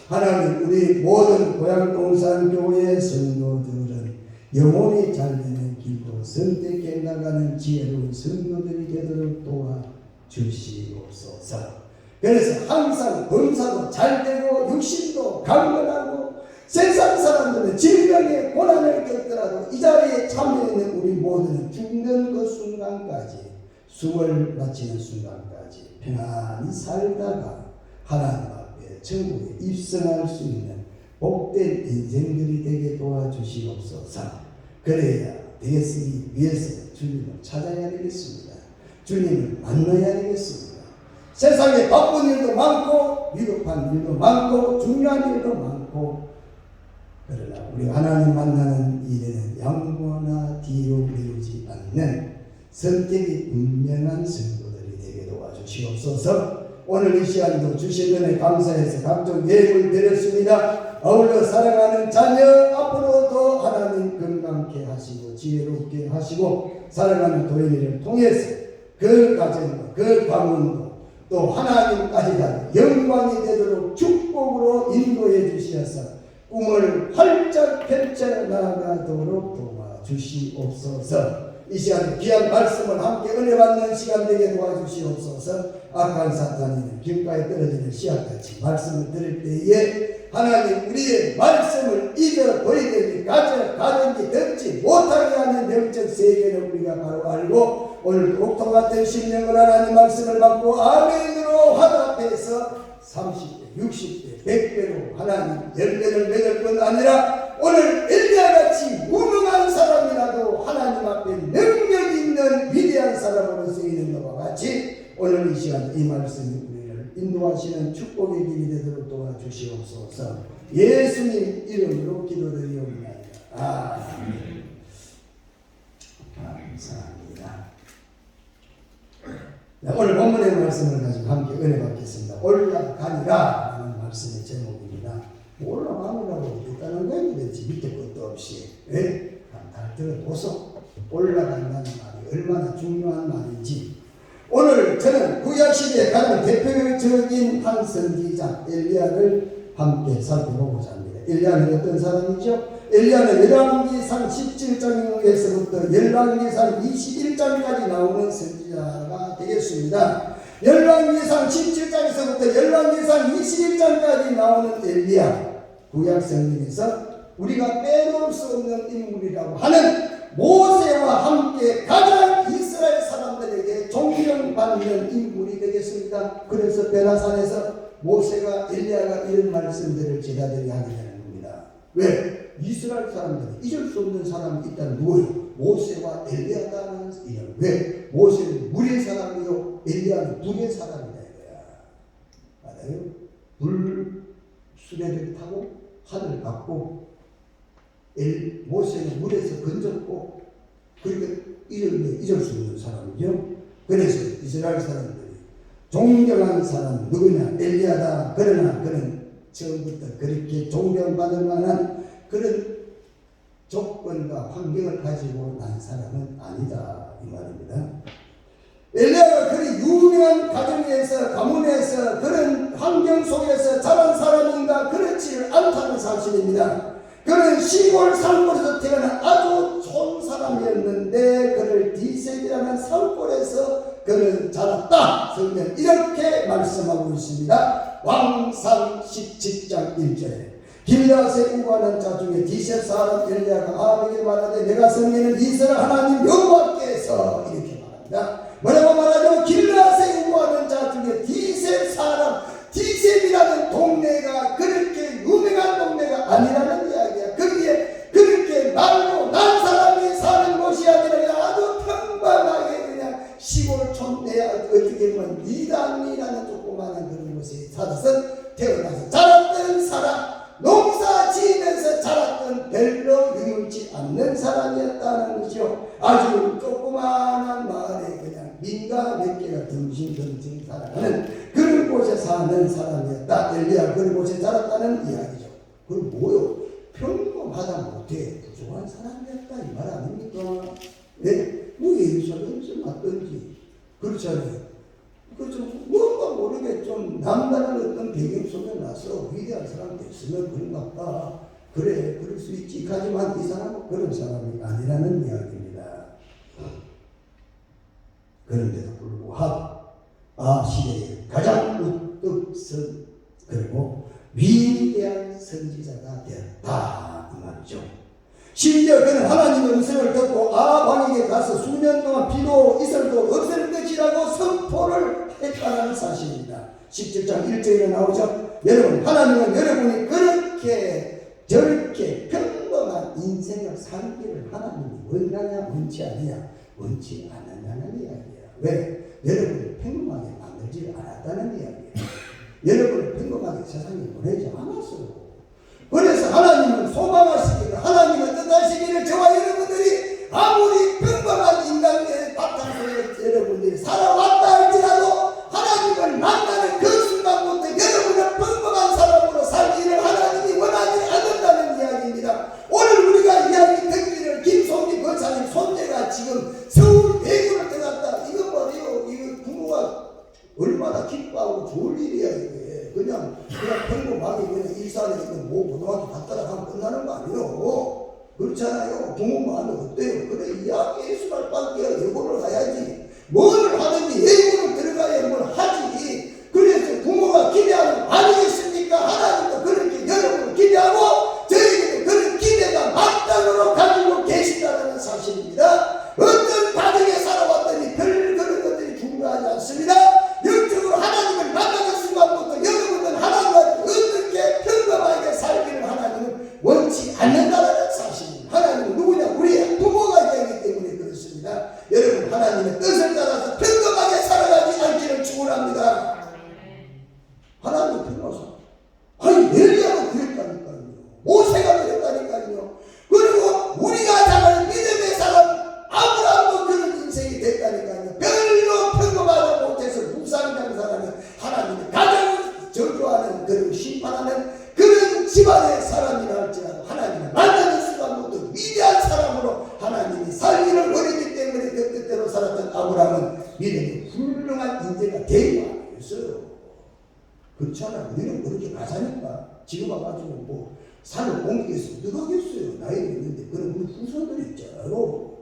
하나님, 우리 모든 고향동산교회 성도들은 영혼이 잘 되는 길로 선택해 나가는 지혜로운 성도들이 되도록 도와주시옵소서. 그래서 항상 범사도 잘 되고 육신도 강건하고 세상 사람들은 질병에 고난을 겪더라도 이 자리에 참여있는 우리 모두는 죽는 그 순간까지, 숨을 마치는 순간까지 편안히 살다가 하나님 앞에 천국에 입성할 수 있는 복된 인생들이 되게 도와주시옵소서. 그래야 되겠으니 위해서 주님을 찾아야 되겠습니다. 주님을 만나야 되겠습니다. 세상에 바쁜 일도 많고 위급한 일도 많고 중요한 일도 많고, 그러나 우리 하나님 만나는 일에는 양보나 뒤로 미루지 않는 선택이 분명한 성도들이 되게 도와주시옵소서. 오늘 이 시간도 주신 은혜 감사해서 각종 예물을 드렸습니다. 아울러 사랑하는 자녀 앞으로도 하나님 건강케 하시고 지혜롭게 하시고 사랑하는 도인이를 통해서 그 가정과 그 가문도 또 하나님까지 다 영광이 되도록 축복으로 인도해 주시어서 꿈을 활짝 펼쳐 나가도록 도와주시옵소서. 이 시간 귀한 말씀을 함께 은혜 받는 시간 되게 도와주시옵소서. 악한 사탄이는 길가에 떨어지는 씨앗같이 말씀을 들을 때에 하나님 우리의 말씀을 잊어버리든지 가져가든지 듣지 못하게 하는 영적 세계를 우리가 바로 알고 오늘 옥토 같은 심령을 하나님 말씀을 받고 아멘으로 화답해서 30배, 60배, 100배로 하나님 열매를 맺을 뿐 아니라 오늘 엘리야같이 무능한 사람이라도 하나님 앞에 능력 있는 위대한 사람으로 쓰이는 것과 같이 오늘 이 시간 이 말씀이 우리를 인도하시는 축복의 길이 되도록 도와주시옵소서. 예수님 이름으로 기도드리옵나이다. 아멘. 감사합니다. 네, 오늘 본문의 말씀을 가지고 함께 은혜 받겠습니다. 올라가니라 라는 말씀의 제목입니다. 올라가니라고 있다는 거예요. 도대체 밑에 것도 없이. 예? 다 들어보소. 올라간다는 말이 얼마나 중요한 말인지. 오늘 저는 구약시대의 가장 대표적인 한 선지자 엘리야를 함께 살펴보고자 합니다. 엘리야는 어떤 사람이죠? 엘리야는 열왕기상 17장에서부터 열왕기상 21장까지 나오는 선지자가 되겠습니다. 열왕기상 17장에서부터 열왕기상 21장까지 나오는 엘리야, 구약 성경에서 우리가 빼놓을 수 없는 인물이라고 하는 모세와 함께 가장 이스라엘 사람들에게 존경받는 인물이 되겠습니다. 그래서 베라산에서 모세가 엘리야가 이런 말씀들을 제자들이 하게 되는 겁니다. 왜? 이스라엘 사람들이 잊을 수 없는 사람이 있다는 누구요? 모세와 엘리야다는 이름. 왜? 모세는 물의 사람이요 엘리야는 불의 사람이다 이거야. 알아요? 불 수레를 타고 하늘 갖고 모세는 물에서 건졌고 그러니까 잊을 수 없는 사람이죠. 그래서 이스라엘 사람들이 존경한 사람 누구냐? 엘리야다. 그러나 그는 처음부터 그렇게 존경받을 만한 그런 조건과 환경을 가지고 난 사람은 아니다 이 말입니다. 엘리야가 그런 유명한 가정에서 가문에서 그런 환경 속에서 자란 사람인가 그렇지를 않다는 사실입니다. 그는 시골 산골에서 태어난 아주 좋은 사람이었는데 그를 디셉이라는 산골에서 그는 자랐다. 성경 이렇게 말씀하고 있습니다. 왕상 17장 1절에 길앗에 우고하는 자 중에 디셉 사람 엘리야가 아합에게 말하되 내가 섬기는 이스라엘 하나님 여호와께서 이렇게 말합니다. 뭐라고 말하죠? 길앗에 우고하는 자 중에 디셉 사람, 디셉이라는 동네가 그렇게 유명한 동네가 아니라는 이야기야. 거기에 그렇게 말로 난 사람이 사는 곳이 아니라 아주 평범하게 그냥 시골촌 내 어떻게 보면 미담이라는 조그마한 그런 곳에 살아서 태어나서 자랐던 사람, 농사 지으면서 자랐던 별로 유명치 않는 사람이었다는 것이요. 아주 조그마한 마을에 그냥 민가 몇 개가 덩신덩신 살아가는 그런 곳에 사는 사람이었다. 엘리야 그런 곳에 자랐다는 이야기죠. 그럼 뭐요? 평범하다 못해 부족한 사람이었다 이 말 아닙니까? 네? 뭐 예루살렘에서 맞든지 그렇잖아요. 그렇죠. 뭔가 모르게 좀 남다른 어떤 배경 속에 나서 위대한 사람 됐으면 그런가 봐. 그래, 그럴 수 있지. 하지만 이 사람은 그런 사람이 아니라는 이야기입니다. 그런데도 불구하고 시대의 가장 우뚝선 그리고 위대한 선지자가 되었다 이 말이죠. 심지어 그는 하나님의 음성을 듣고 왕에게 가서 수년 동안 비도 이슬도 없을 것이라고 선포를 했다는 사실입니다. 17장 1절에 나오죠. 여러분 하나님은 여러분이 그렇게 저렇게 평범한 인생을 살기를 하나님이 원하냐 원치 않느냐 원치 않느냐는 이야기예요. 왜? 여러분을 평범하게 만들지 않았다는 이야기예요. 여러분을 평범하게 세상에 보내지 않았어요. 그래서 하나님은 소망하시기를 하나님은 뜻하시기를 저와 여러분들이 아무리 평범한 인간의 바탕에서 여러분들이 살아왔다 할지라도 하나님을 만나는 그 순간부터 여러분은 평범한 사람으로 살기를 하나님이 원하지 않는다는 이야기입니다. 오늘 우리가 이야기 듣기를 김송기 권사님 손녀가 지금 서울 대구를 들어갔다. 이거 뭐래요? 이거 부모가 얼마나 기뻐하고 좋을 일이야 이게. 그냥 평범하게 그냥 일산에 있는 뭐 고등학교 갔다가 하면 끝나는 거 아니에요. 그렇잖아요. 부모 마음이 어때요? 그래 이야기 예수할 밖에 예고를 해야지. 뭘 하든지 예고를 들어가야 뭘 하지. 그래서 부모가 기대하는 거 아니겠습니까? 하나님도 그렇게 여러분을 기대하고 저희에게 그런 기대가 마땅으로 가지고 계신다는 사실입니다. 어떤 가정에 살아왔더니 별 그런 것들이 중요하지 않습니다. 영적으로 하나님을 만나는 순간부터 여러분은 하나님과 어떻게 평범하게 살기를 하나님은 원치 않는다는 사실입니다. 하나님은 누구냐? 우리의 부모가 되기 때문에 그렇습니다. 여러분 하나님의 뜻을 따라서 평범하게 살아가지 않기를 축원합니다. 하나님은 평범하사. 아니 엘리야가 그랬다니까요. 모세가 그랬다니까요. 그리고 우리가 잘 아는 믿음의 사람 아브라함도 그런 인생이 됐다니까요. 별로 평범하지 못해서 무상장사라는 하나님의 가장 저주하는 그런 심판하는 그런 집안의 사람이라 할지라도 하나님을 만나는 순간부터 위대한 사람으로 하나님이 살기를 원했기 때문에 그 뜻대로 살았던 아브라함은 믿음이 훌륭한 인재가 되고 아니었어요. 그렇잖아요. 우리는 그렇게 가자니까 지금 와가지고 뭐 산을 옮기겠어 어떡하겠어요. 나이가 있는데 그런 우리 후손들이 있잖아요.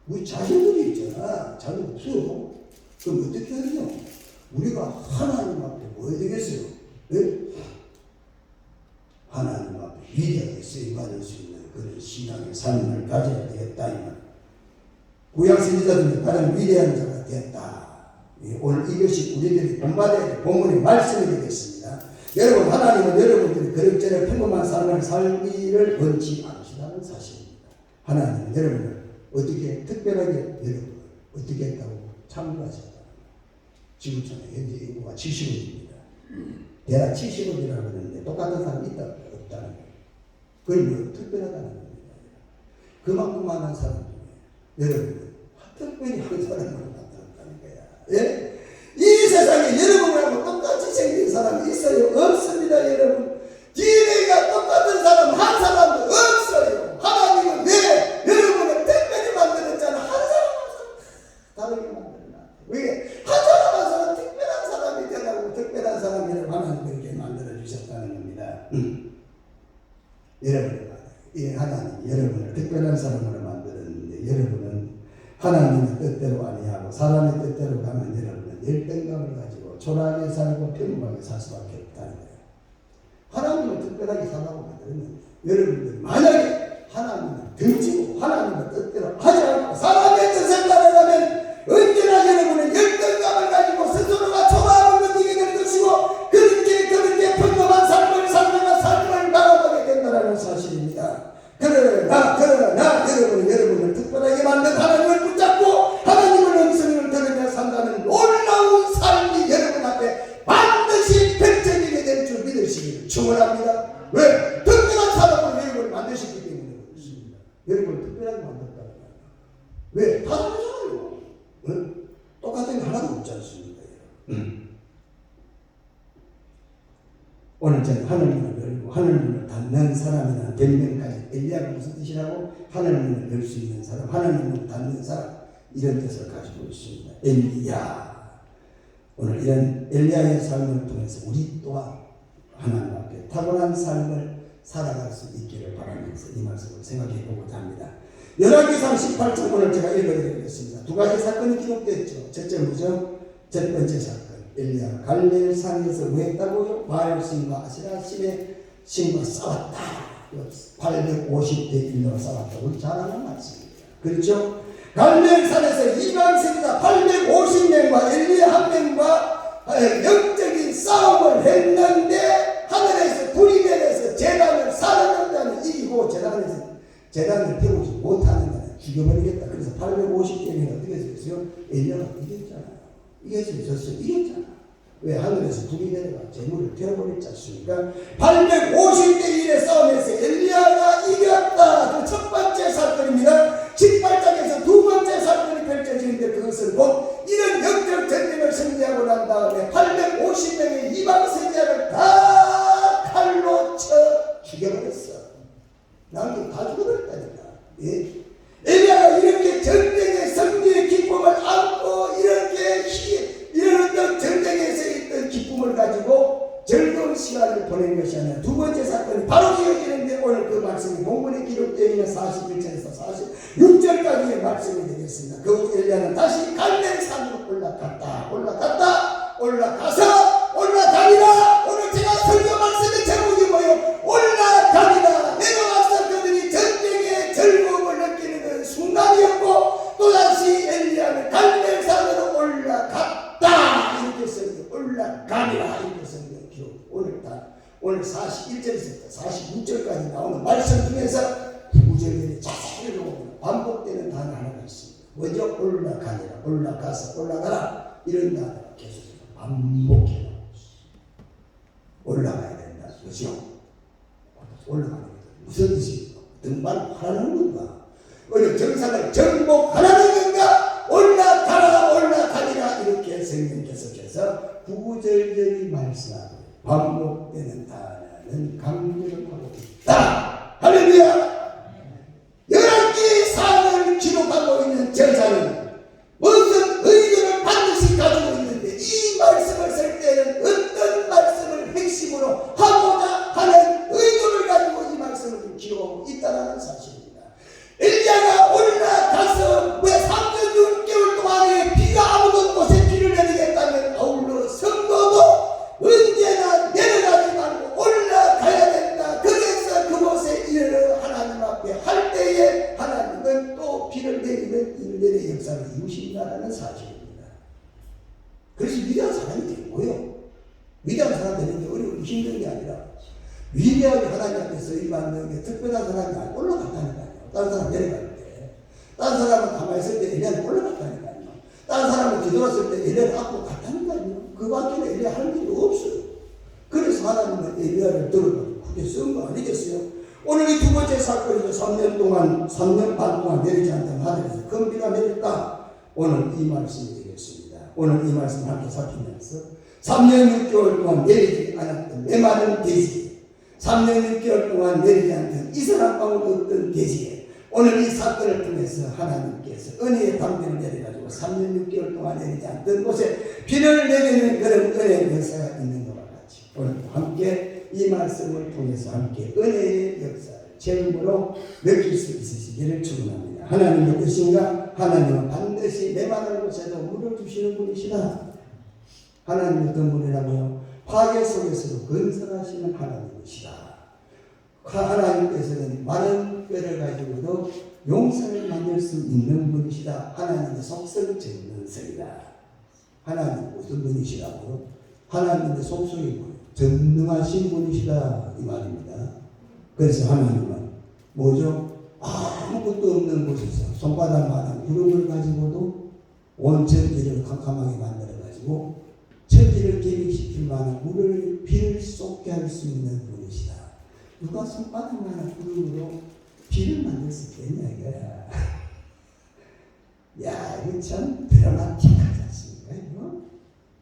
우리 자손들이 있잖아. 자손 없어요. 그럼 어떻게 하냐? 우리가 하나님 앞에 뭐 해야 되겠어요? 네? 하나님 앞에 위대하게 쓰임받을 수 있는 그런 신앙의 삶을 가져야 되겠다. 이 말. 구약선지자 중에 가장 위대한 자가 되었다. 오늘 이것이 우리들이 본받아야 될 본문의 말씀이 되겠습니다. 여러분 하나님은 여러분들이 그럭저럭 평범한 삶을 살기를 원치 않으시다는 사실입니다. 하나님은 여러분을 어떻게 특별하게 여러분을 어떻게 했다고 참여하셨다. 지구촌에 현재 인구가 70억입니다. 대략 70억이라고 하는데 똑같은 사람이 있다 없다는 거예요. 그건 뭐 특별하다는 겁니다. 그만큼 많은 사람 중에 여러분은 특별히 한 사람으로 나타났다는 거야. 예? 이 세상에 여러분하고 똑같이 생긴 사람이 있어요? 없습니다, 여러분. 엘리야가 똑같은 사람 한 사람도 없어요. 하나님은 왜 여러분을 특별히 만들었잖아. 한 사람 다르게 만들어놨어요. 왜? 한 사람 한 사람 특별한 사람이 되라고 특별한 사람이라고 하나님 그렇게 만들어주셨다는 겁니다. 여러분, 하나님 여러분을 특별한 사람으로 만들었는데 여러분은 하나님의 뜻대로 아니하고 사람의 뜻대로 가면 여러분은 열등감을 가지고 초라하게 살고 평범하게 살 수밖에 없다는 거예요. 하나님을 특별하게 살라고 만들면 여러분들 만약에 하나님을 등지고 하나님의 뜻대로 하지 않고 사람의 뜻을 따라가면 언제나 여러분은 열등감을 가지고 스스로가 초라함을 느끼게 될 것이고 그렇게 평범한 삶을 살다가 삶을 나아가게 된다는 사실입니다. 그러나 여러분을 특별하게 만든 하나님을 붙잡고 하나님의 음성을 들으며 산다는 놀라운 삶이 여러분 앞에 반드시 펼쳐지게 될 줄 믿으시기를 축원합니다. 왜? 특별한 사람으로 여러분을 만드셨기 때문에 그렇습니다. 여러분을 특별하게 만들었다는 거예요. 왜? 다 다르잖아요. 응? 똑같은 게 하나도 없지 않습니까? 오늘 저는 하늘문을 열고 하늘문을 닫는 사람이라는 별명까지 엘리야가 무슨 뜻이라고? 하늘문을 열 수 있는 사람, 하늘문을 닫는 사람 이런 뜻을 가지고 있습니다. 엘리야. 오늘 이런 엘리야의 삶을 통해서 우리 또한 하나님 앞에 탁월한 삶을 살아갈 수 있기를 바라면서 이 말씀을 생각해 보고자 합니다. 열왕기상 18장 오늘 제가 읽어드리겠습니다. 두 가지 사건이 기록됐죠. 첫째 뭐죠? 첫 번째 사건. 엘리야가 갈멜 산에서 뭐 했다고요? 바알신과 아세라 신과 싸웠다. 850대 1로 싸웠다고 우리 잘 아는 말씀입니다. 그렇죠? 갈멜 산에서 이방세가 850명과 엘리야 한 명과 영적인 싸움을 했는데 하늘에서 불이 내려서 제단을 사르는 자는 이기고 제단을 태우지 못하는 자는 죽여버리겠다. 그래서 850명이 어떻게 됐어요? 엘리야가 이겼잖아요. 이겼잖아. 왜? 하늘에서 불이 내려가 재물을 태워버렸지 않습니까? 850대 1의 싸움에서 엘리야가 이겼다. 그 첫 번째 사건입니다. 18장에서 두 번째 사건이 펼쳐지는데 그것은 곧 이런 영적 전쟁을 승리하고 난 다음에 850명의 이방 세자를 다 칼로 쳐 죽여버렸어. 나한테 다 죽어버렸다니까. 예? 엘리야가 이렇게 전쟁의 승리의 기쁨을 안고 이런 어떤 전쟁에서 있던 기쁨을 가지고 즐거운 시간을 보낸 것이 아니라 두 번째 사건이 바로 이어지는데 오늘 그 말씀이 본문에 기록되어 있는 41절에서 46절까지의 말씀이 되겠습니다. 그 후 엘리야는 다시 갈멜산으로 올라가니라. 오늘 제가 설교 말씀의 제목이 뭐예요? 올라가니라. 내려와서 그들이 전쟁의 즐거움을 느끼는 그 순간이었고 또다시 엘리야는 갈멜산으로 올라갔다. 이렇게 써요. 올라가니라. 이렇게 써요. 오늘 41절에서 46절까지 나오는 말씀 중에서 구절들이 자세히 반복되는 단어 하나가 있습니다. 먼저 올라가니라, 올라가서 올라가라 이런 단어가 계속해서 반복해 나오고 있습니다. 올라가야 된다. 그렇죠? 올라가는 게 무슨 뜻입니까? 등반하라는 건가? 어느 정상을 정복하라는 건가? 올라가니라 이렇게 성경 계속해서 구절들이 말씀하고 반복되는 단어는 강조를 하고 있다. 할렐루야! 11개 사안을 기록하고 있는 저자는 무슨 의도를 반드시 가지고 있는데 이 말씀을 쓸 때는 어떤 말씀을 핵심으로 하고자 하는 의도를 가지고 이 말씀을 기록하고 있다는 사실입니다. 엘리야가 올라가서 왜 3년 6개월 동안에 비가 아무도 없는 곳에 비를 내리겠다면 아울러 성도도 언제나 내려가지 말고 올라가야 된다. 그래서 그곳에 이르러 하나님 앞에 할 때에 하나님은 또 비를 내리는 일련의 역사를 이루신다는 사실입니다. 그래서 위대한 사람이 되는 거예요. 위대한 사람 되는 게 어려운 힘든 게 아니라 위대하게 하나님 앞에서 임하는 게 특별한 사람이 아니라 올라갔다니까요. 다른 사람 내려갈 때, 다른 사람은 가만히 있을 때 엘리야는 올라갔다니까요. 다른 사람은 뒤돌았을 때 엘리야는 앞으로 갔다니까요. 그 밖에는 엘리야 할 일이 없어요. 그래서 하나님은 엘리야를 들어가지고 크게 쓴 거 아니겠어요? 오늘 이 두 번째 사건이죠. 3년 반 동안 내리지 않던 하늘에서 큰 비가 내렸다. 오늘 이 말씀이 되겠습니다. 오늘 이 말씀을 함께 살피면서 3년 6개월 동안 내리지 않았던 메마른 대지, 3년 6개월 동안 내리지 않던 이슬람 방울 없던 대지에 오늘 이 사건을 통해서 하나님께서 은혜의 담대를 내려가지고 3년 6개월 동안 내리지 않던 곳에 비를 내리는 그런 은혜의 역사가 있는 것과 같이 오늘도 함께 이 말씀을 통해서 함께 은혜의 역사를 체험으로 느낄 수 있으시기를 축원합니다. 하나님의 뜻인가? 하나님은 반드시 메마른 곳에도 물을 주시는 분이시다. 하나님 어떤 분이라고요? 파괴 속에서도 건설하시는 하나님이시다. 하나님께서는 많은 뼈를 가지고도 용사를 만들 수 있는 분이시다. 하나님의 속성을 전능성이다. 하나님 무슨 분이시라고요? 하나님의 속성이 뭐예요? 전능하신 분이시다 이 말입니다. 그래서 하나님은 뭐죠? 아무것도 없는 곳에서 손바닥만한 구름을 가지고도 온 천지를 캄캄하게 만들어가지고 천지를 계획시킬 만한 물을 비를 쏟게 할 수 있는 분이시다. 누가 손바닥만한 구름으로 비를 만들 수 있겠냐 이거야. 야 이거 참 드라마틱하지 않습니까 이거?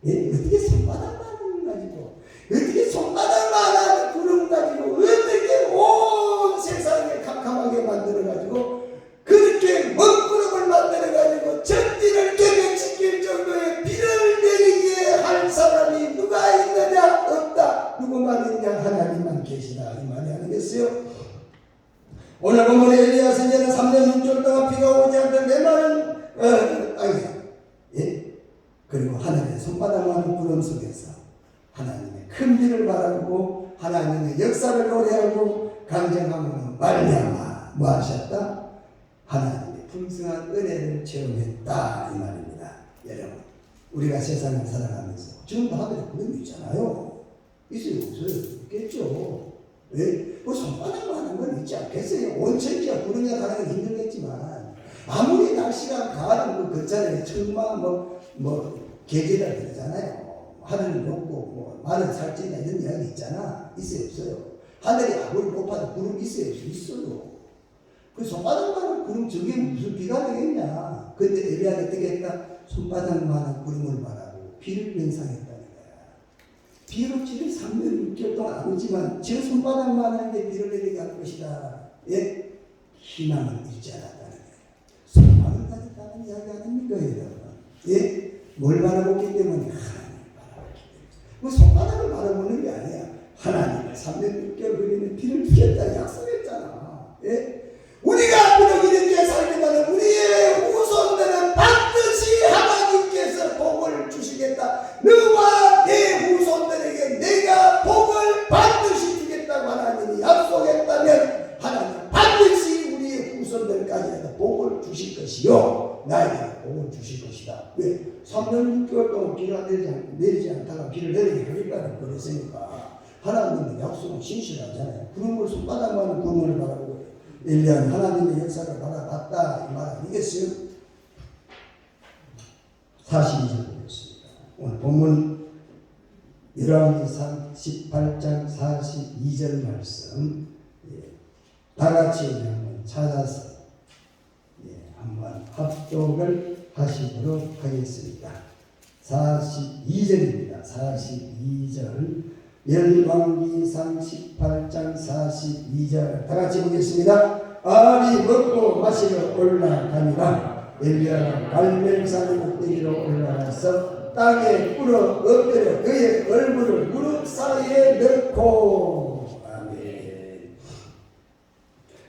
예? 어떻게 손바닥만한 가지고 어떻게 손바닥만한 구름 가지고 어떻게 온 세상을 캄캄하게 만들어가지고 그렇게 먹구름을 만들어가지고 천지를 계획시킬 정도의 비를 내리게 할 사람이 누가 있느냐? 없다. 누구만 있냐? 하나님만 계시다 이 말이 아니겠어요? 오늘 본문의 엘리야 선지자는 3년 6개월 동안 비가 오지 않던 메마른 땅이다. 예? 그리고 하나님의 손바닥만한 구름 속에서 하나님의 큰 비를 바라보고 하나님의 역사를 노래하고 간증함으로 말미암아 뭐 하셨다? 하나님의 풍성한 은혜를 체험했다 이 말입니다. 여러분 우리가 세상을 살아가면서 지금도 하늘에 구름이 있잖아요. 있어요 없어요? 있겠죠. 왜? 뭐 손바닥만한 건 있지 않겠어요? 온 천지가 구름이 가는 건 힘들겠지만 아무리 날씨가 가을은 뭐 그렇잖아요. 천마 계절이라 그러잖아요. 하늘이 높고 뭐 많은 살찐다 이런 이야기 있잖아. 있어요 없어요? 하늘이 아무리 높아도 구름이 있어요 있어요. 그 손바닥만한 구름 저게 무슨 비가 되겠냐. 근데 엘리야가 어떻게 했다? 손바닥만한 구름을 바라고 비를 명상했다는 거야. 비로 지를 3년 6개월 동안 안 오지만 제 손바닥만한 게 비를 내리게 할 것이다. 예? 희망을 잃지 않았다는 거예요. 소망을 가졌다는 이야기 아닙니까 여러분? 예? 뭘 바라보기 때문에? 하나님을 바라보기 때문에. 뭐 손바닥을 바라보는 게 아니야. 하나님을 3년 6개월 걸리는 비를 주겠다 약속했잖아. 예? 우리가 비록 이렇게 살기만은 우리의 후손들은 반드시 하나님께서 복을 주시겠다. 너와 내 후손들에게 내가 복을 반드시 주겠다고 하나님이 약속했다면 하나님 반드시 우리의 후손들까지 복을 주실 것이요 나에게 복을 주실 것이다. 왜? 3년 6개월 동안 비가 내리지 않다가 비를 내리게 하겠다고 그랬으니까 하나님의 약속은 신실하잖아요. 구름을 손바닥만한 구름을 바라보고 엘리야는 하나님의 역사를 바라봤다 이 말 아니겠어요? 42절 보겠습니다. 오늘 본문 열왕기상 18장 42절 말씀 다 같이 한번 찾아서 한번 합독을 하시도록 하겠습니다. 42절입니다. 42절 열왕기상 18장 42절 다 같이 보겠습니다. 아합이 먹고 마시러 올라가니라. 엘리야가 갈멜산 꼭대기로 올라가서 땅에 꿇어 엎드려 그의 얼굴을 무릎 사이에 넣고 아멘.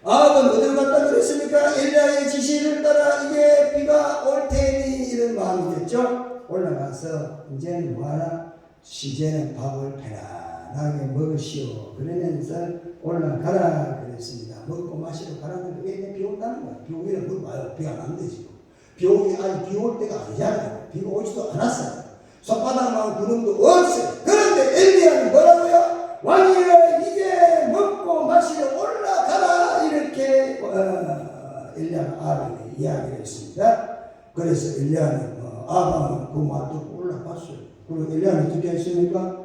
아합은 어디로 갔다 그랬습니까? 엘리야의 지시를 따라 이게 비가 올 테니 이런 마음이겠죠. 올라가서 이제는 뭐하나? 시제는 밥을 편안하게 먹으시오. 그러면서 올라가라 그랬습니다. 먹고 마시러 가라는 게 비 온다는 거야. 비 오기는 물 와요. 비가 안 되지. 비 오기 아니 비 올 때가 아니잖아요. 비가 오지도 않았어요. 손바닥만 구름도 없어요. 그런데 엘리야는 뭐라고요? 왕이여 이제 먹고 마시러 올라가라 이렇게 엘리야가 아합에게 이야기를 했습니다. 그래서 엘리야는 아합은 그 말 듣고 올라갔어요. 그리고 엘리야는 어떻게 했습니까?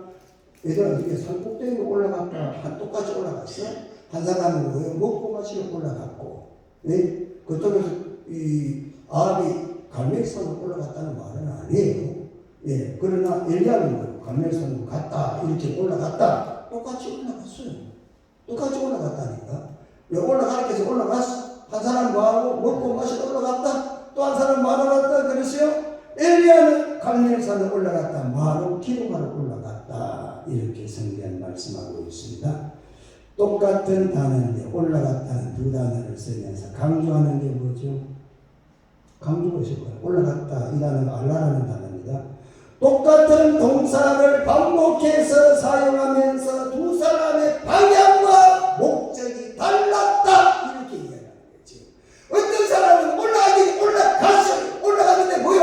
얘들아 어떻게 산 꼭대기로 올라갔다 똑같이 올라갔어? 한 사람은 뭐예요? 먹고 마시러 올라갔고 네? 그쪽에서 이 아합이 갈멜산으로 올라갔다는 말은 아니에요. 예, 그러나 엘리야는 갈멜산으로 갔다 이렇게 올라갔다 똑같이 올라갔어요. 똑같이 올라갔다니까. 왜 올라가게 해서 올라갔어? 한 사람 뭐하고 먹고 마시고 올라갔다. 또 한 사람 뭐하러 갔다 그랬어요? 엘리야는 갈멜산에 올라갔다. 뭐하러? 기도하러 올라갔다. 이렇게 성경 말씀하고 있습니다. 똑같은 단어인데 올라갔다는 두 단어를 쓰면서 강조하는 게 뭐죠? 강조가 있을 거예요. 올라갔다. 이 단어가 알라라는 단어입니다. 똑같은 동사를 반복해서 사용하면서 두 사람의 방향과 목적이 달랐다. 이렇게 이야기하는 거죠. 어떤 사람은 올라가는데 뭐요?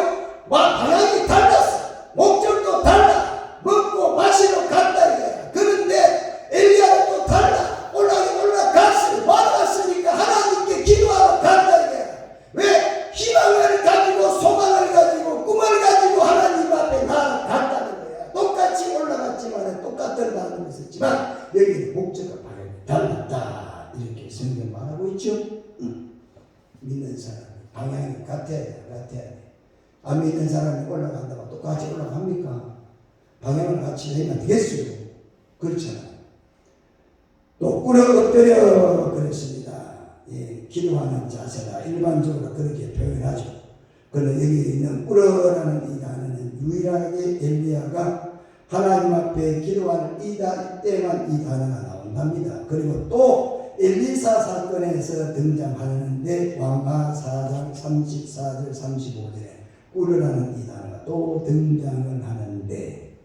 방향이 달랐어. 목적도 달라. 먹고 마시러 갔다 이거야. 그런데 엘리야는 또 달라. 올라갔어. 말았으니까 하나님께 기도하러 갔다 이거야. 왜? 희망을 가지고 소망을 가지고 꿈을 가지고 하나님 앞에 나아갔다는 거야. 똑같이 올라갔지만 똑같은 단어를 썼지만 여기는 목적과 방향이 달랐다. 이렇게 성경 말하고 있죠. 믿는 사람 방향이 같아야 돼. 안 믿는 사람이 올라간다고 똑같이 올라갑니까? 방향을 같이 내면 되겠어요? 그렇잖아요. 또 엎드려 그랬습니다. 예, 기도하는 자세가 일반적으로 그렇게 표현하죠. 그러나 여기 있는 꿇어라는 이 단어는 유일하게 엘리야가 하나님 앞에 기도하는 이때만 이 단어가 나온답니다. 그리고 또 엘리사 사건에서 등장하는데 왕하 4장 34절 35절에 꿇으라는 이 단어가 또 등장을 하는데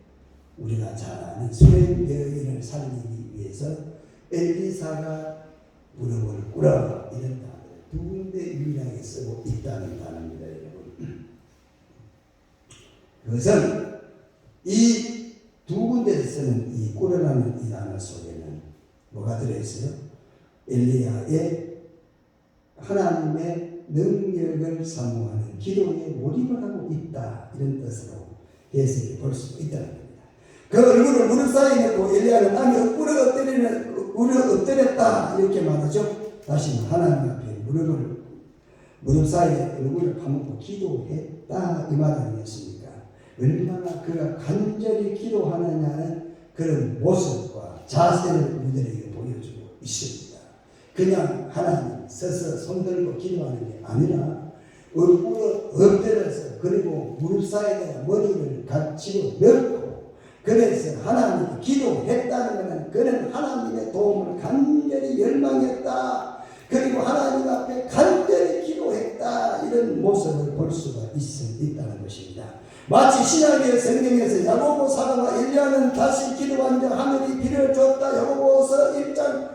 우리가 잘 아는 수렘 여인을 살리기 위해서 엘리사가 무릎을 꿇어 이런 단어를 두 군데 유일하게 쓰고 있다는 단어입니다. 여러분. 그것은 이 두 군데에서 쓰는 이 꿇으라는 이 단어 속에는 뭐가 들어있어요? 엘리야의 하나님의 능력을 사모하는 기도에 몰입을 하고 있다. 이런 뜻으로 해석해 볼 수 있다는 겁니다. 그 얼굴을 무릎 사이에 놓고 엘리야는 땅에 무릎 엎드렸다. 이렇게 말하죠. 다시 하나님 앞에 무릎 사이에 얼굴을 파묻고 기도했다. 이 말 아니겠습니까? 얼마나 그가 간절히 기도하느냐는 그런 모습과 자세를 우리에게 보여주고 있습니다. 그냥 하나님 서서 손들고 기도하는 게 아니라 엎드려서 그리고 무릎 사이에 머리를 같이 넣고 그래서 하나님 기도했다는 것은 그는 하나님의 도움을 간절히 열망했다. 그리고 하나님 앞에 간절히 기도했다. 이런 모습을 볼 수가 있다는 것입니다. 마치 신약의 성경에서 야고보 사도가 엘리야는 다시 기도한 자 하늘이 비를 줬다. 야고보서 1장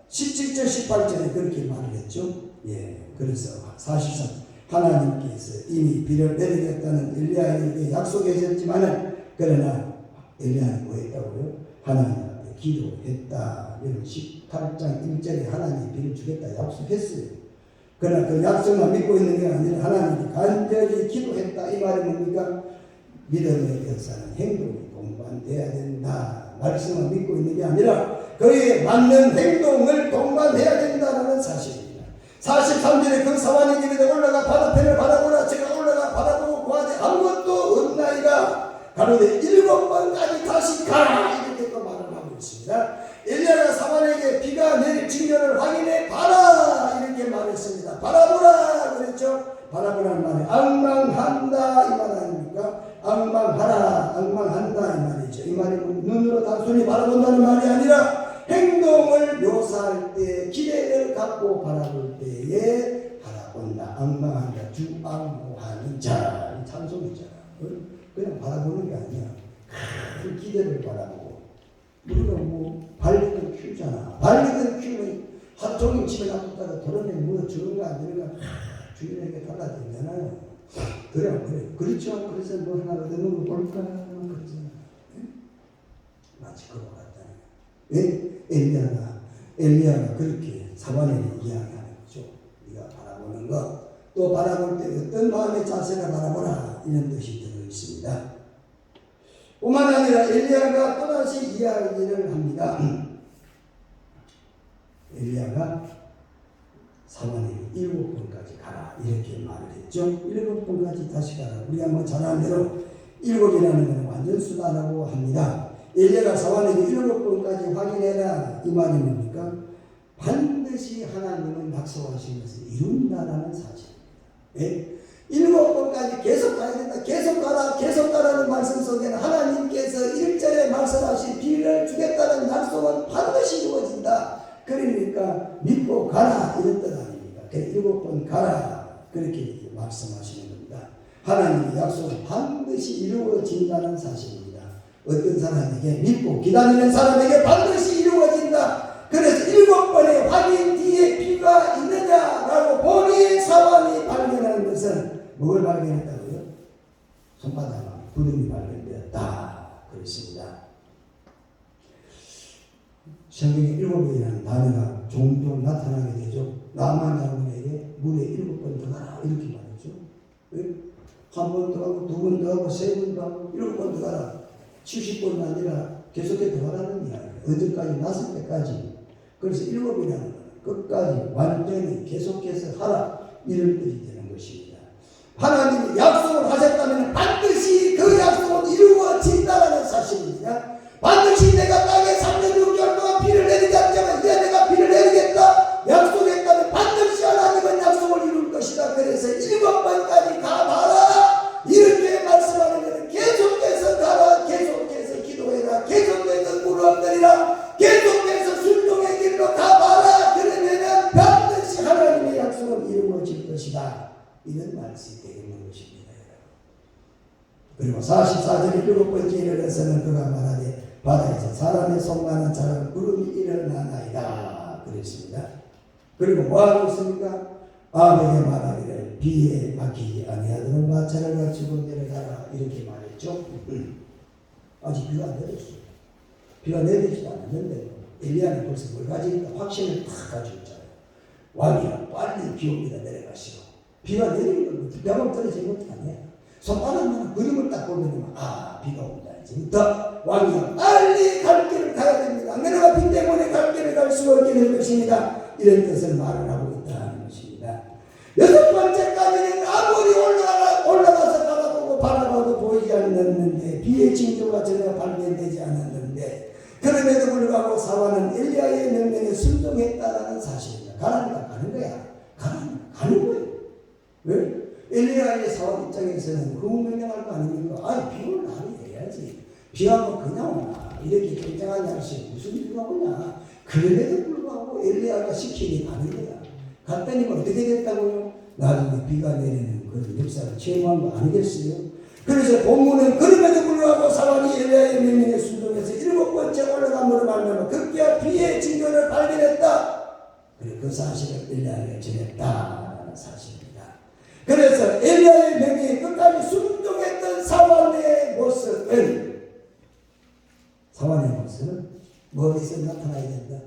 17절 18절에 그렇게 말을 했죠. 예, 그래서 사실상 하나님께서 이미 비를 내리겠다는 엘리야에게 약속하셨지만은 그러나 엘리야는 뭐 했다고요? 하나님 앞에 기도했다. 이런 18장 1절에 하나님이 비를 주겠다 약속했어요. 그러나 그 약속만 믿고 있는 게 아니라 하나님이 간절히 기도했다. 이 말이 뭡니까? 믿음의 역사는 행동이 동반돼야 된다. 말씀을 믿고 있는 게 아니라 그에 맞는 행동을 동반해야 된다는 사실입니다. 43절에 그 사환의 길에 올라가 바다편을 바라보라. 제가 올라가 바라보고 구하되 아무것도 없나이다. 가로되 7번까지 다시 가라. 이렇게 또 말을 하고 있습니다. 엘리야가 사환에게 비가 내릴 징조를 확인해 봐라. 이렇게 말했습니다. 바라보라 그랬죠. 바라보라는 말이 앙망한다 이 말 아닙니까? 앙망하라, 앙망한다 이 말이죠. 이 말이 눈으로 단순히 바라본다는 말이 아니라 행동을 묘사할 때 기대를 갖고 바라볼 때에 바라본다, 앙망한다, 주앙호하는 자, 찬송이잖아. 그냥 바라보는 게 아니야. 큰 기대를 바라보고 우리가 뭐 발리던 큐잖아. 발리던 큐는 하루 종일 집에 놔뒀다가 도로에 뭐 주는가 안 주는가 주인에게 달라지잖아요. 그래. 그렇죠. 그래서 뭐 하나 얻어먹어 볼까? 그러잖아. 마치 그거 같잖아요. 왜? 엘리야가 그렇게 사반에게 이야기하는 거죠. 네가 바라보는 것, 또 바라볼 때 어떤 마음의 자세가 바라보라. 이런 뜻이 들어 있습니다. 뿐만 아니라 엘리야가 또다시 이야기를 합니다. 엘리야가 사반에게 7번까지 가라 이렇게 말을 했죠. 7번까지 다시 가라. 우리가 뭐 잘 아는 대로 7이라는 것은 완전 수다라고 합니다. 엘리야가 사환에게 7번까지 확인해라 이 말이 뭡니까? 반드시 하나님은 약속하신 것을 이룬다라는 사실입니다. 예? 7번까지 계속 가야 된다. 계속 가라. 계속 가라는 말씀 속에는 하나님께서 1절에 말씀하신 비를 주겠다는 약속은 반드시 이루어진다. 그러니까 믿고 가라 이런 뜻 아닙니까? 7번 가라 그렇게 말씀하시는 겁니다. 하나님의 약속은 반드시 이루어진다는 사실입니다. 어떤 사람에게 믿고 기다리는 사람에게 반드시 이루어진다. 그래서 7번의 확인 뒤에 비가 있느냐라고 본인 사환이 발견하는 것은 뭘 발견했다고요? 손바닥에 구름이 발견되었다. 그렇습니다. 성경에 7번이라는 단어가 종종 나타나게 되죠. 나만 장군에게 문에 7번 더 가라 이렇게 말했죠. 한 번 더 하고 2번 더 하고 3번 더 하고 7번 더 가라. 70번이 아니라 계속해서 더 가라는 이야기예요. 언제까지? 났을 때까지. 그래서 7이라는 건 끝까지 완전히 계속해서 하라 이런 뜻이 되는 것입니다. 하나님이 약속을 하셨다면 반드시 그 약속은 이루어진다는 사실입니다. 반드시 내가 땅에 3년 6개월 동안 비를 내리지 않지만 이제 내가 비를 내리겠다 약속했다면 반드시 하나님은 약속을 이룰 것이다. 그래서 7번까지 가봐라 이렇게 말씀하는 것은 계속해서 가라, 계속해서 기도해라, 계속해서 물어들이라, 계속해서 순종의 길로 가봐라. 그러면 반드시 하나님의 약속은 이루어질 것이다. 이런 말씀이 되겠는 것입니다. 그리고 44절의 7번째 일에서는 그가 말하되 바다에서 사람의 손만한 작은 구름이 일어나나이다 그랬습니다. 그리고 뭐하고 있습니까? 아합에게 말하기를 비에 막히지 아니하도록 마차를 갖추고 내려가라 이렇게 말했죠. 아직 비가 안 내렸어요. 비가 내리지도 않았는데 엘리야는 벌써 뭘 가지니까 확신을 다 가지고 있잖아요. 왕이야 빨리 비 옵니다 내려가시오. 비가 내리는 건 벼랑 떨어지는 것도 아니야. 손바닥만 그림을 딱 보면 비가 온다. 지금부터 왕이야 빨리 갈 길을 가야 됩니다. 내가 비 때문에 갈 길을 갈 수 없게 될 것입니다. 이런 뜻을 말을 하고 있다는 것입니다. 6번째까지는 아무리 올라가서 바라보고 바라봐도 보이지 않았는데 비의 징조가 전혀 발견되지 않았는데 그럼에도 불구하고 사환은 엘리야의 명령에 순종했다는 사실입니다. 가라니까 가는 거야. 가라니까 가는 거예요. 왜? 엘리야의 사환 입장에서는 그 명령할 거 아닙니까? 비 오는 날이 돼야지. 비가 뭐 그냥 오나 이렇게 굉장한 날씨에 무슨 비가 오냐. 그럼에도 불구하고 엘리야가 시키니 가는 거야. 갔더니 어떻게 됐다고요? 나중에 비가 내리는 그런 역사를 체험한 거 아니겠어요? 그래서 본문은 그럼에도 불구하고 사환이 엘리야의 명령에 순종해서 7번째 올라감으로 말미암아 급기야 비의 징조를 발견했다. 그리고 그 사실을 엘리야에게 전했다라는 사실입니다. 그래서 엘리야의 명령에 끝까지 순종했던 사환의 모습은 머리에서 나타나야 된다.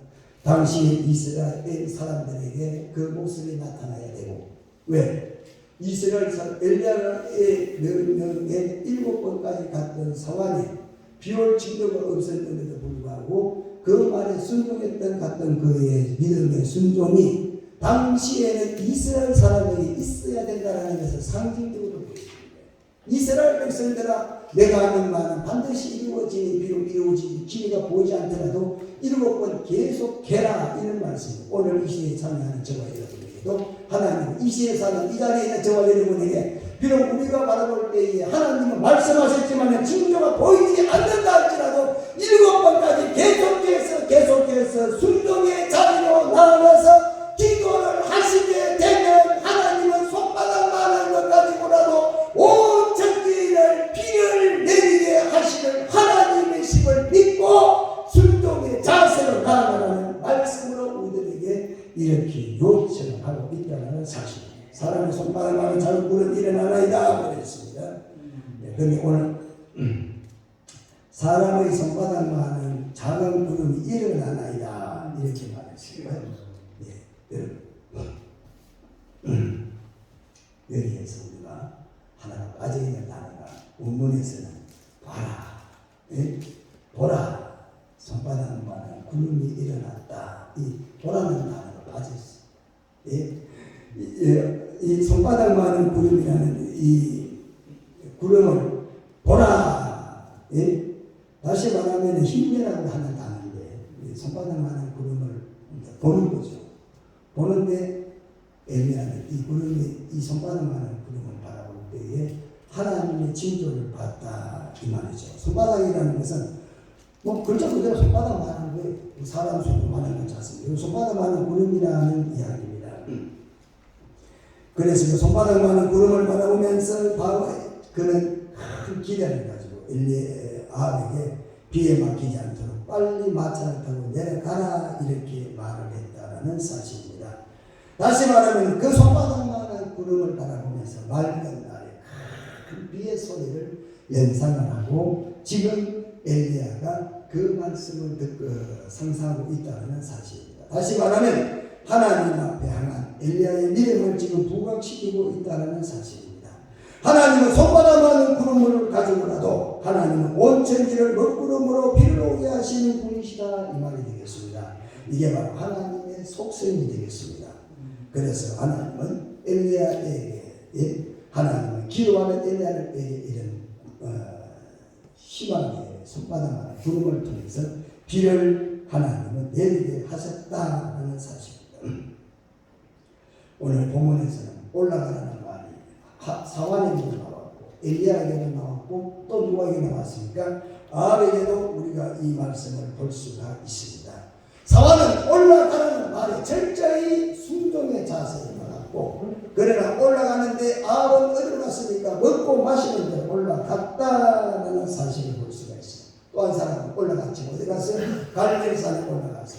당시 이스라엘 사람들에게 그 모습이 나타나야 되고 왜? 이스라엘 사람 엘리야의 명령에 7번까지 갔던 사환이 비올 징조가 없었는데도 불구하고 그 말에 순종했던 갔던 그의 믿음의 순종이 당시에는 이스라엘 사람에게 있어야 된다는 것을 상징적으로 보였습니다. 이스라엘 백성들아 내가 하는 말은 반드시 이루어지니 비록 이루어지니 기회가 보이지 않더라도 7번 계속해라 이런 말씀. 오늘 이 시대에 참여하는 저와 여러분에게도 하나님 이 시대에 사는 이 자리에 있는 저와 여러분에게 비록 우리가 바라볼 때에 하나님은 말씀하셨지만 징조가 보이지 않는다 할지라도 7번까지 계속해서 순종의 자리로 나아가서 기도를 하시게 되면 하나님은 손바닥만한 것 가지고라도 온 천지를 비를 내리게 하시는 하나님의 심을 믿고 순종의 자세로 나아가라는 말씀으로 우리들에게 이렇게 요청을 하고 있다는 사실입니다. 사람의 손바닥만한 작은 구름이 일어나나이다 그랬습니다. 그런데 오늘 사람의 손바닥만한 작은 구름이 일어나나이다 이렇게 말했습니다. 여기에서 우리가 하나가 빠져있는 단어가 원문에서는 봐라, 보라, 손바닥만한 구름이 일어났다. 이 보라는 단어가 빠져있어. 이 손바닥만한 구름이라는 이 구름을 보라. 다시 다시 말하면 힘내라고 하는 단어인데 손바닥만한 구름을 보는 거죠. 보는데 엘리야는 이 구름이 이 손바닥만한 구름을 바라볼 때에 하나님의 징조를 봤다 이 말이죠. 손바닥이라는 것은 뭐 글자 그대로 손바닥만한 거예요. 사람 손바닥만한 건 작습니다. 손바닥만한 구름이라는 이야기입니다. 그래서 그 손바닥만한 구름을 바라보면서 바로 그는 큰 기대를 가지고 아합에게 비에 막히지 않도록 빨리 마차를 타고 내려가라 이렇게 말을 했다라는 사실입니다. 다시 말하면 그 손바닥만한 구름을 바라보면서 맑은 날에 큰 비의 소리를 연상을 하고 지금 엘리야가 그 말씀을 듣고 상상하고 있다는 사실입니다. 다시 말하면 하나님 앞에 향한 엘리야의 믿음을 지금 부각시키고 있다는 사실입니다. 하나님은 손바닥만한 구름을 가지고라도 하나님은 온 천지를 먹구름으로 비를 오게 하시는 분이시다 이 말이 되겠습니다. 이게 바로 하나님의 속성이 되겠습니다. 그래서 하나님은 엘리야에게 하나님은 기도하는 엘리야에게 이런 희망의 손바닥만한 구름을 통해서 비를 하나님은 내리게 하셨다는 사실입니다. 오늘 본문에서는 올라가라는 말이 사완에게도 나왔고 엘리야에게도 나왔고 또 누구에게 나왔습니까? 아합에게도 우리가 이 말씀을 볼 수가 있습니다. 사완은 올라가라는 말에 철저히 순종의 자세를 받았고 그러나 올라가는데 아합은 어디로 갔습니까? 먹고 마시는 데 올라갔다는 사실을 볼 수가 있습니다. 또 한 사람은 올라갔지 어디 갔어요? 갈멜산에 올라가서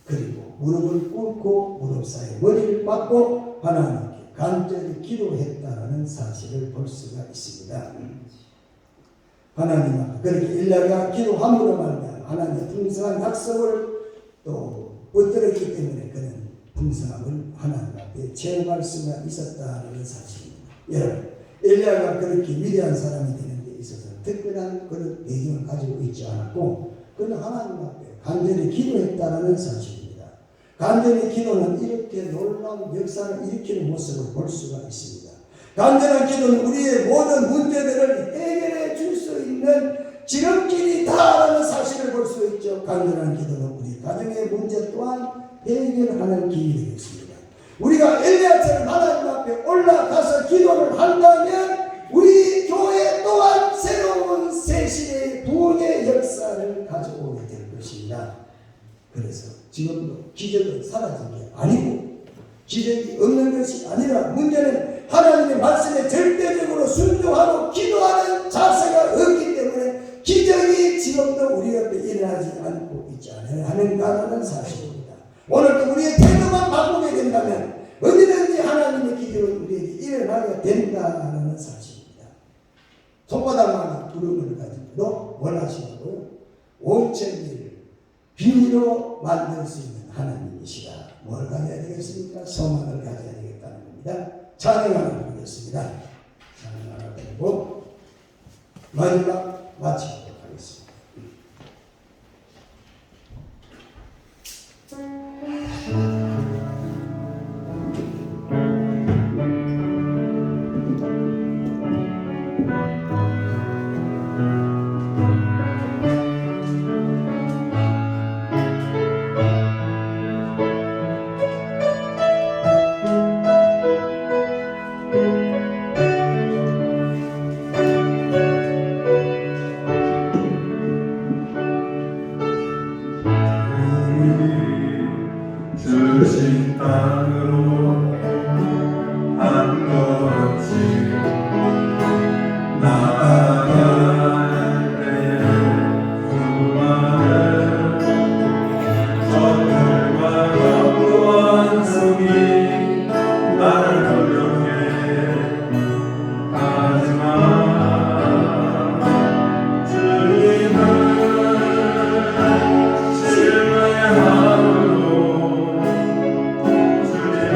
그리고 무릎을 꿇고 무릎 사이에 머리를 박고 하나님께 간절히 기도했다는 사실을 볼 수가 있습니다. 하나님 앞에 그렇게 엘리야가 기도함으로 말미암아 하나님의 풍성한 약속을 또 붙들었기 때문에 그는 풍성함을 하나님 앞에 체험할 수가 있었다는 사실입니다. 여러분 엘리야가 그렇게 위대한 사람이 되는 데 있어서 특별한 그런 배경을 가지고 있지 않았고 그는 하나님 앞에 간절히 기도했다는 사실입니다. 간절히 기도는 이렇게 놀라운 역사를 일으키는 모습을 볼 수가 있습니다. 간절한 기도는 우리의 모든 문제들을 해결해 줄 수 있는 지름길이다라는 사실을 볼 수 있죠. 간절한 기도는 우리 가정의 문제 또한 해결하는 길이 되겠습니다. 우리가 엘리야처럼 하나님 앞에 올라가서 기도를 한다면 우리 교회 또한 새로운 새시대의 부흥의 역사를 가져오게 될 것입니다. 그래서 지금도 기적은 사라진 게 아니고 기적이 없는 것이 아니라 문제는 하나님의 말씀에 절대적으로 순종하고 기도하는 자세가 없기 때문에 기적이 지금도 우리 옆에 일어나지 않고 있지 않은가라는 사실입니다. 오늘도 우리의 태도만 바꾸게 된다면 언제든지 하나님의 기적은 우리에게 일어나게 된다는 사실입니다. 손바닥만한 구름을 가지고도 원하시고 온 천지를 비밀로 만들 수 있는 하나님이시다. 뭘 가져야 되겠습니까? 소망을 가져야 되겠다는 겁니다. 찬양 하나 부르겠습니다. 찬양 하나 부르고 마지막 마치도록 하겠습니다. 주신 땅으로 한 걸음씩 나아갈 때에 수많은 선물과 견고한 성이 나를 돌려해 하지만 주님은 신뢰하고 주님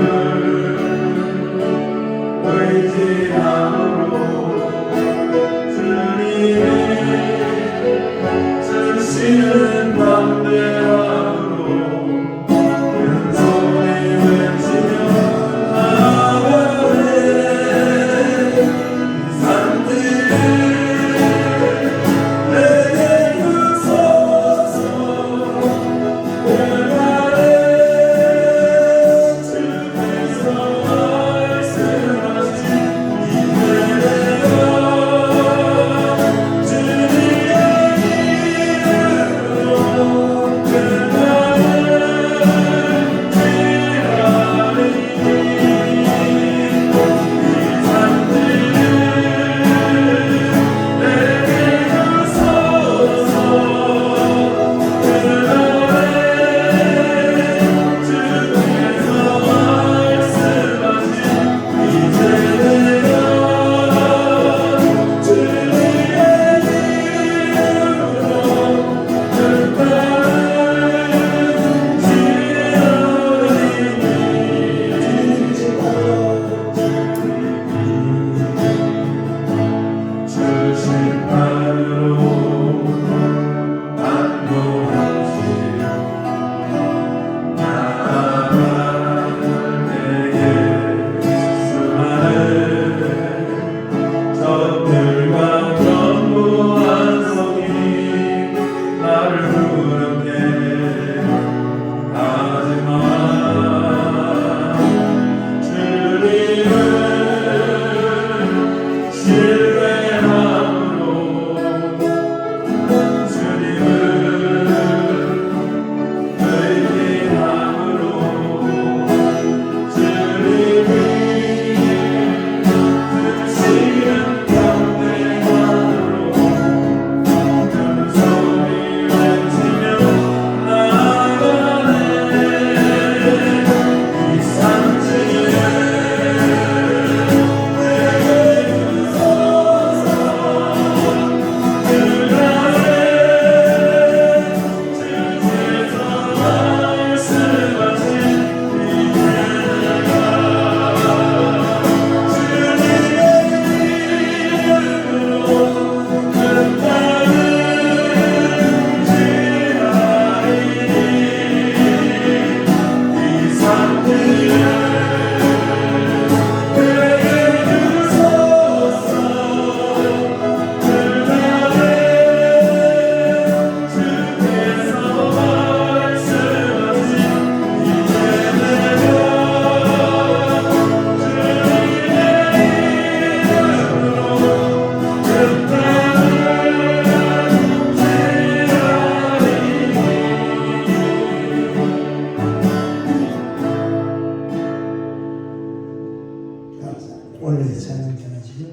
오늘 찬양 전하시죠.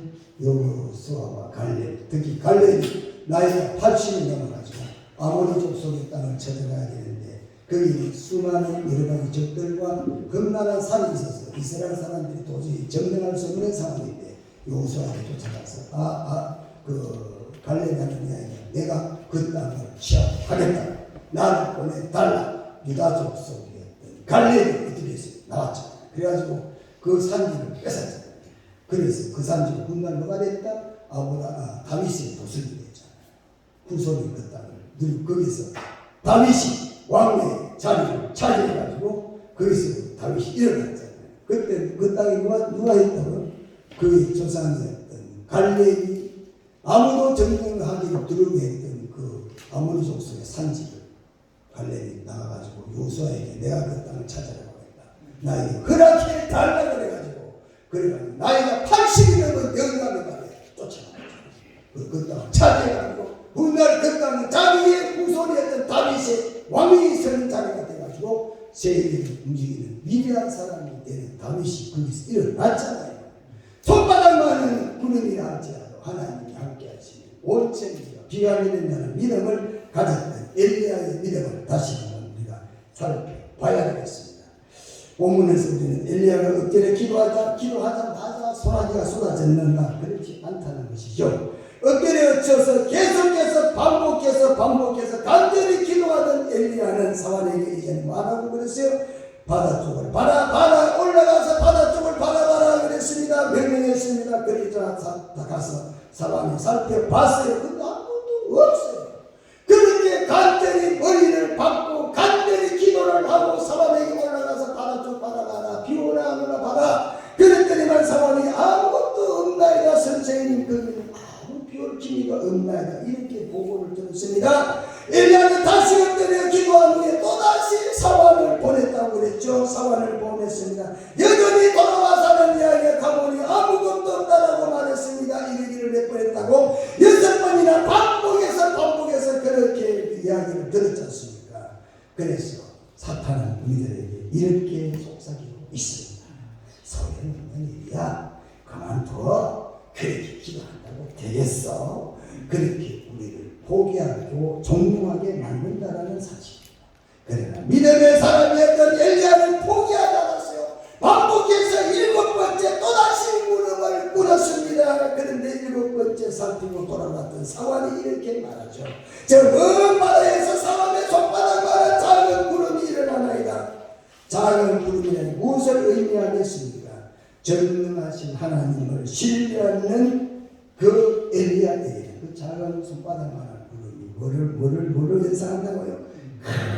여호수아와 갈렙, 특히 갈렙이 나이가 80이 넘어가지고 아모리 족속의 땅을 찾아가야 되는데 거기 수많은 여러 가지 적들과 험난한 산이 있어서 이스라엘 사람들이 도저히 점령할 수 없는 상황인데 여호수아를 쫓아가서 그 갈렙이 하는 이야기가 내가 그 땅을 취하하겠다. 나를 보내달라. 유다 족속의 갈렙이 이들에서 나왔죠. 그래가지고 그 산지를 뺏었잖아요. 그래서 그 산지가 훗날 뭐가 됐다? 다윗의 도술이 됐잖아요. 후손이 그 땅을 거기서 다윗이 왕의 자리를 차지해가지고 거기서 다윗이 일어났잖아요. 그때 그 땅에 누가 했다고? 그의 조상이었던 갈렙이 아무도 점령하기를 두려워했던 그 아모리 족속의 산지를 갈렙이 나가가지고 요수아에게 내가 그 땅을 찾아라고 했다. 나에게 허락해 달라고 그래가지고 그래가지고 나이가 80이 넘은 영감의 말에 쫓아가죠. 그 땅을 차지해가지고 훗날 그 땅은 자기의 후손이었던 다윗의 왕이 서는 자리가 돼가지고 세계를 움직이는 위대한 사람이 되는 다윗이 거기서 일어났잖아요. 손바닥만은 구름이라 할지라도 하나님이 함께 하시는 온천지가 비가 내리는 날은 믿음을 가졌던 엘리야의 믿음을 다시 한번 우리가 살펴봐야 되겠습니다. 본문에서 우리는 엘리야가 엎드려 기도하자마자 소나기가 쏟아졌는가 그렇지 않다는 것이죠. 엎드려 져서 계속해서 반복해서 간절히 기도하던 엘리야는 사환에게 이제 말하고 그랬어요. 바다 쪽을 바다 올라가서 바다 쪽을 바라봐라 그랬습니다. 명령했습니다. 그러자 가서 사방에 살펴봤어요. 근데 아무것도 없어요. 그렇게 간절히 머리를 박고 간절히 기도를 하고 사방에 올라가서 바다 쪽 바라봐라. 비 오나 안 오나 봐라. 그랬더니만 사방에 아무것도 없나이다. 선생님 거기는 아무 비올 기미가 없나이다. 이렇게 보고를 들었습니다. 엘리야는 다시 엎드려 기도한 후에 또다시 사환을 보냈다고 그랬죠. 사환을 보냈습니다. 여전히 돌아와서는 이야기가 가보니 아무것도 없다라고 말했습니다. 이러기를 몇 번 했다고 6번이나 반복해서 그렇게 이야기를 들었지 않습니까? 그래서 사탄은 우리들에게 이렇게 속삭이고 있습니다. 소용없는 일이야. 그만둬. 그렇게 기도한다고 되겠어. 그렇게 우리를 포기하고 종용하게 만든다라는 사실입니다. 그러나 믿음의 사람이었던 엘리야는 포기하지 않았어요. 반복해서 7번째 또다시 무릎을 꿇었습니다. 그런데 7번째 살피고 돌아왔던 사환이 이렇게 말하죠. 저 먼 바다에서 사람의 손바닥만한 작은 구름이 일어나나이다. 작은 구름이란 무엇을 의미하겠습니까? 전능하신 하나님을 신뢰하는 그 엘리야에게 그 작은 손바닥만한 구름이 뭐를 연상한다고요?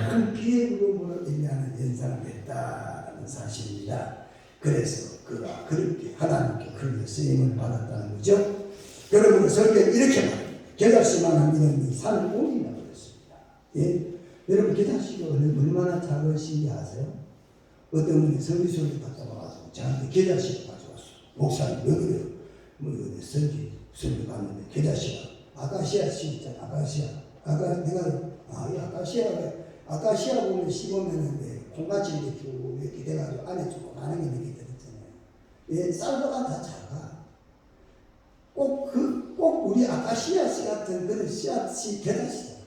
큰 비의 구름으로 엘리야는 연상을 했다는 사실입니다. 그래서 그가 그렇게 하나님께 크게 쓰임을 받았다는 거죠. 그러므로 성경은 이렇게 말합니다. 겨자씨만한 믿음이 산을 옮긴다고 그랬습니다. 예? 여러분 겨자씨가 얼마나 작으신지 아세요? 어떤 분이 서비스를 갔다 와가지고 저한테 겨자씨를 가져왔어. 목사님 여기요. 설교 갔는데 겨자씨가 아카시아 씨 있잖아. 아카시아 보면 씹으면 콩같이 이렇게 돼가지고 안에 조금 안에 이렇게 들었잖아요. 예, 쌀보다 다 작아. 꼭 우리 아카시아 씨 같은 그런 씨앗이 겨자씨다.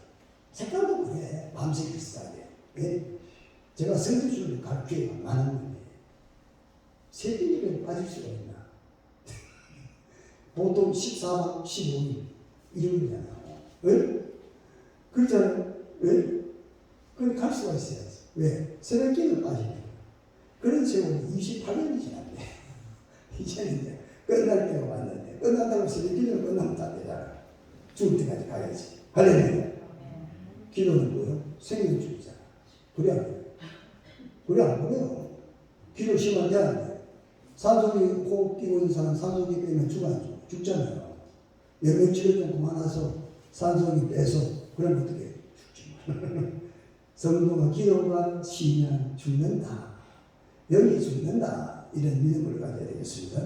색깔도 그래. 밤색 비슷하게. 예? 제가 설교수를 갈 기회가 많았는데 세균이 빠질 수가 있나? 보통 14박 15일 이름이잖아요. 왜? 그렇잖아요. 왜? 그럼 갈 수가 있어야지. 왜? 새벽기는 빠지니까. 그런 세월이 28년이 지났네. 이제는 끝날 때가 왔는데 끝난다고 새벽기는 끝나면 다 되잖아. 죽을 때까지 가야지. 할렐루야. 기도는 뭐요? 생명줄이잖아. 그래 안 그래? 그래 안 그래요? 기도 심한데 안 돼. 산소기 호흡 끼고 있는 사람 산소기 빼면 죽잖아요. 영양치료 좀 그만해서 산소기 빼서 그러면 어떻게 해? 죽지. 성도가 기도가 쉬면 죽는다. 영이 죽는다. 이런 믿음을 가져야 되겠습니다.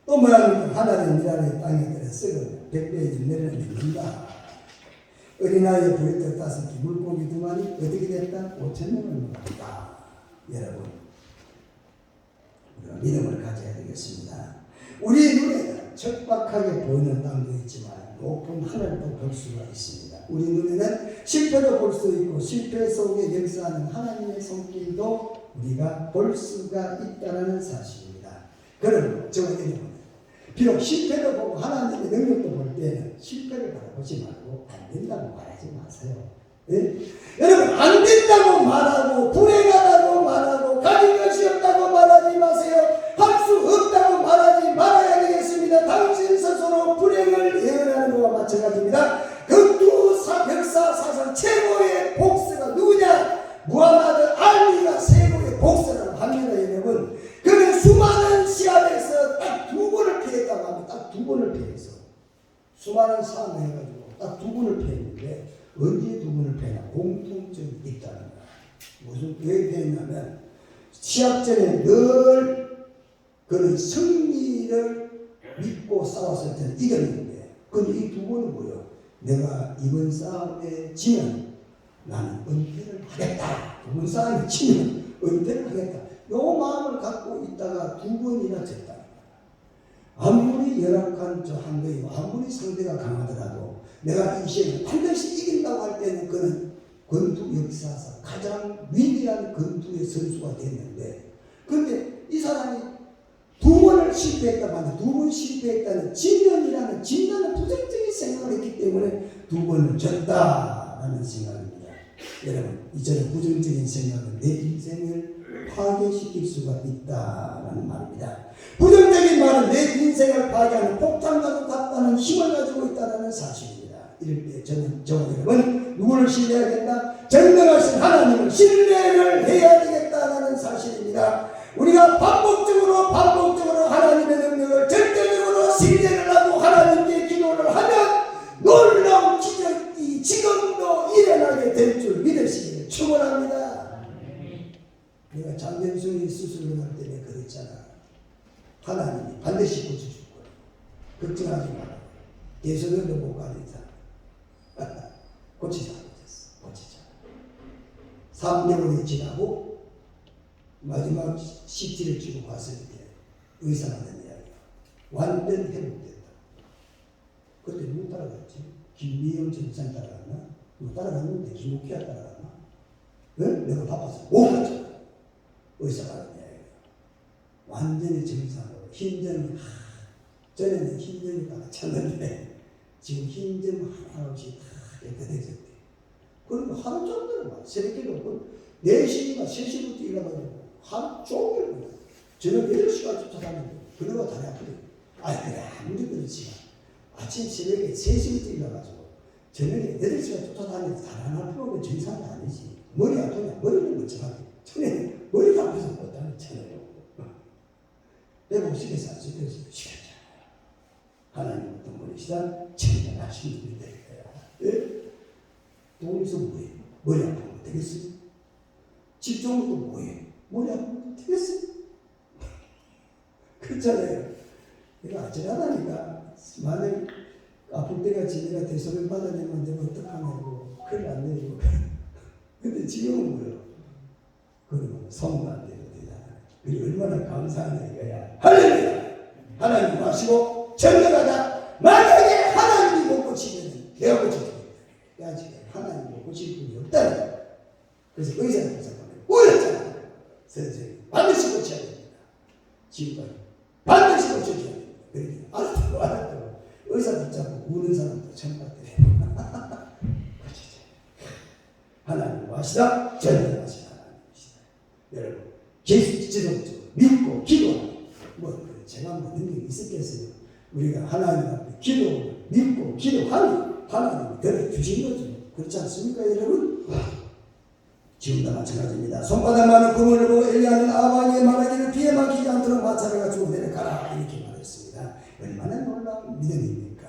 또 뭐합니까? 하나님 미랄의 땅에 들어 썩으면 100배의 열매를 맺는다. 어린아이의 부했던 5개, 물고기 2마리 어떻게 됐다? 5,000명을 먹었다. 여러분, 믿음을 가져야 되겠습니다. 우리 눈에는 척박하게 보이는 땅도 있지만 높은 하늘도 볼 수가 있습니다. 우리 눈에는 실패도 볼 수 있고 실패 속에 역사하는 하나님의 손길도 우리가 볼 수가 있다는 사실입니다. 그러므로 저와 여러분, 비록 실패도 보고 하나님의 능력도 볼 때는 실패를 바라보지 말고 안 된다고 말하지 마세요. 네? 여러분, 안 된다고 말하고 불행하다고 말하고 가진 것이 없다고 말하지 마세요. 할 수 없다고 말하지 말아야 되겠습니다. 당신 스스로 불행을 예언하는 것과 마찬가지입니다. 역사 사상 최고의 복수가 누구냐? 무하마드 알리가 최고의 복수라고 합니다. 여러분, 그는 수많은 시합에서 딱 2번을 피했다고 합니다. 딱 2번을 피해서 수많은 싸움을 해가지고 딱 2번을 피했는데 언제 2번을 피했나? 공통점이 있다는 거야. 무슨 왜 피했냐면 시합 전에 늘 그는 승리를 믿고 싸웠을 때는 이겼는데, 근데 이 2번은 뭐예요? 내가 이번 싸움에 지면 나는 은퇴를 하겠다. 이번 싸움에 지면 은퇴를 하겠다. 요 마음을 갖고 있다가 2번이나 졌다. 아무리 열악한 저 한국이고 아무리 상대가 강하더라도 내가 이 시험을 반드시 이긴다고 할 때는 그는 권투 역사상 가장 위대한 권투의 선수가 됐는데, 근데 이 사람이 2번을 실패했다만 2번 실패했다는 진단이라는 부정적인 생각을 했기 때문에 2번을 졌다라는 생각입니다. 여러분, 이처럼 부정적인 생각은 내 인생을 파괴시킬 수가 있다라는 말입니다. 부정적인 말은 내 인생을 파괴하는 폭탄과도 같다는 힘을 가지고 있다는 사실입니다. 이럴 때 저는 저와 여러분 누구를 신뢰해야 된다? 전능하신 하나님을 신뢰를 해야 되겠다는 사실입니다. 우리가 반복적으로 하나님의 능력을 절대적으로 신뢰를 하고 하나님께 기도를 하면 놀라운 기적이 지금도 일어나게 될 줄 믿으시기를 축원합니다. 내가 장면순이 수술을 할 때 내가 그랬잖아. 하나님이 반드시 고쳐줄 거야. 걱정하지 마라. 예수님도 못 가는 이상 고치자. 고치자. 3개월이 지나고 마지막 CT를 찍고 봤을 때 의사가 된 이야기야. 완전 회복됐다. 그때 누구 따라갔지? 김미영 전사 따라갔나? 누구 따라갔는데 김옥희가 따라갔나? 왜? 내가 바빠서 못 갔잖아. 의사가 된 이야기야. 완전히 정상으로 흰점이 전에는 흰점이 많았는데 지금 흰점 하나 없이 다 깨끗해졌대. 그러니까 하루 종일 막 새벽에도 4시인가 3시부터 일어나가지고 하루 종일 저녁 8시까지 쫓아다니고 그러고 다리 아프대. 그래 아무리 그렇지만 아침 새벽에 3시부터 일어나가지고 저녁에 8시까지 쫓아다니면서 다리 안 아프면 정상이 아니지. 머리 아프냐? 머리는 멀쩡하게. 전에 머리가 아파서 못 다녔잖아요. 회복시켜서 안 시켜서 시켰잖아요. 하나님 어떤 분이시다? 청량하신 분이 될 거야. 예? 돈 있으면 뭐해? 머리 아프면 되겠어요? 집 좋은 것도 뭐해? 머리 아프면 되겠어요? 그렇잖아요. 내가 아찔하다니까. 만약 아플 때가 지내가 대소를 받아내면 내가 어떡하냐고 큰일 안 내고. 근데 지금은 뭐예요? 그러면 성도 안 돼도 되잖아. 그리고 얼마나 감사하냐 이거야. 할렐루야! 하나님 마시고 전능하다. 만약에 하나님이 못 고치면 내가 고쳐주겠다. 아직 하나님 못 고칠 분이 없다는 거야. 그래서 의사한테 잠깐만 울었잖아. 선생님 반드시 고쳐야 됩니다. 지금까지 반드시 고쳐줘야 됩니다. 그러니 알았다고 의사 붙잡고 우는 사람도 처음 봤대. 하나님 와시다 전능하신 하나님이시다. 여러분 지속적으로 믿고 기도하고 제가 뭐 능력이 있었겠어요. 우리가 하나님 앞에 기도 믿고 기도하니 하나님이 들어주신 거죠. 그렇지 않습니까 여러분? 지금도 마찬가지입니다. 손바닥만한 구멍을 보고 엘리야는 아방에 말하기를 비에 막히지 않도록 마차를 가지고 내려가라 이렇게 말했습니다. 얼마나 놀라운 믿음입니까?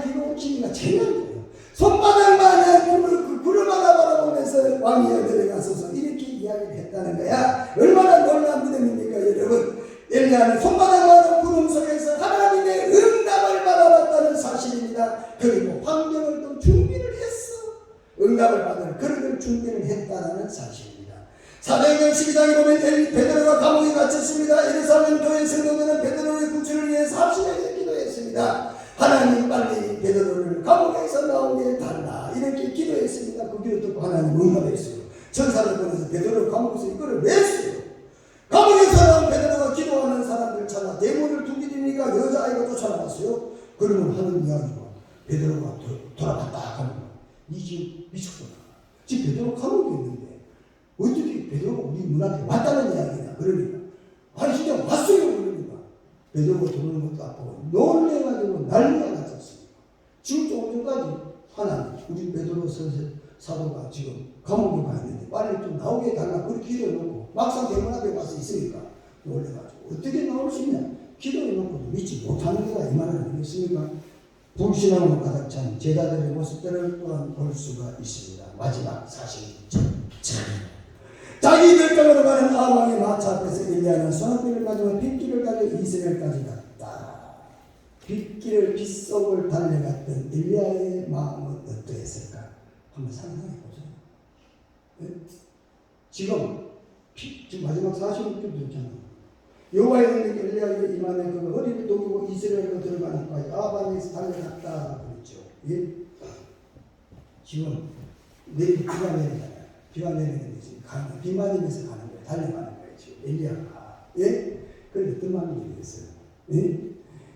비록 기니가 재미없고요. 손바닥만한 구름 하나 바라보면서 왕위에 내려가서서 이렇게 이야기를 했다는 거야. 얼마나 놀라운 믿음입니까 여러분? 엘리야는 손바닥만한 구름 속에서 하나님의 응답을 받아봤다는 사실입니다. 그리고 환경을 또 준비를 했어. 응답을 받을 그릇을 준비를 했다는 사실입니다. 사도행전 12장에 보면 베드로가 감옥에 갇혔습니다. 예루살렘 교회 성도들은 베드로의 구출을 위해서 합심해서 기도했습니다. 하나님 빨리 베드로를 감옥에서 나오게 달라 이렇게 기도했습니다. 그 기도 듣고 하나님 응답했어요. 천사를 보내서 베드로를 감옥에서 이끌어냈어요. 감옥에서 나온 베드로가 기도하는 사람들 찾아 대문을 두드리니까 여자아이가 쫓아나왔어요. 그러면 하는 이야기가 베드로가 돌아갔다 하는 거야. 이 집 미쳤구나. 지금 베드로 감옥에 있는데 어떻게 베드로가 우리 문 앞에 왔다는 이야기냐. 그러니까 아니 진짜 왔어요. 그러니까 베드로가 들어오는 것도 아프고 놀래가지고 난리가 났었습니다. 지금 조금 전까지 하나님 우리 베드로 사도가 지금 감옥에 가 있는데 빨리 좀 나오게 해달라 그렇게 기도해놓고 막상 대문 앞에 와서 있으니까 놀래가지고 어떻게 나올 수 있냐. 기도해놓고도 믿지 못하는 데가 이 말은 아니겠습니까? 불신앙으로 가득 찬 제자들의 모습들을 또한 볼 수가 있습니다. 마지막 42절 자기 결정으로 가는 아왕의 마차 앞에서 엘리야는 소나비를 가지고 빗길을 달려 이스라엘까지 갔다. 빗속을 달려갔던 엘리야의 마음은 어떠했을까? 한번 상상해 보세요. 네? 지금 마지막 46절 됐잖아요. 여호와의 능력이 엘리야에게 임하며 그 허리를 녹이고 이스라엘로 들어가니까 아방에서 달려갔다 그랬죠. 예? 지금 내일 비가 내리잖아요. 비가 내리는데 지금 비 맞으면서 가는 거예요. 달려가는 거예요. 지금 엘리야가. 예? 그런데 어떤 마음이 들겠어요? 예?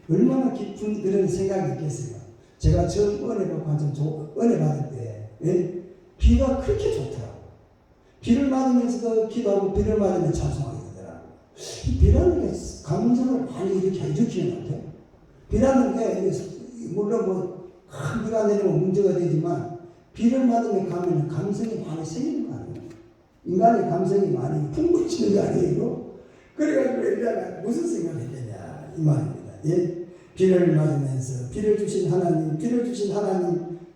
얼마나 깊은 그런 생각이 있겠어요. 제가 처음 은혜 받을 때 예? 비가 그렇게 좋더라고요. 비를 맞으면서도 기도하고 비를 맞으면 찬송하게 되더라고요. 비라는 게 감정을 많이 일으키는 것 같아요. 비라는 게 물론 큰 비가 내리면 문제가 되지만 비를 맞으면 가면 감성이 많이 생기는 거 아니에요. 인간의 감성이 많이 풍부해지는 거 아니에요. 그래가지고 엘리야가 무슨 생각을 했느냐 이 말입니다. 예? 비를 맞으면서 비를 주신 하나님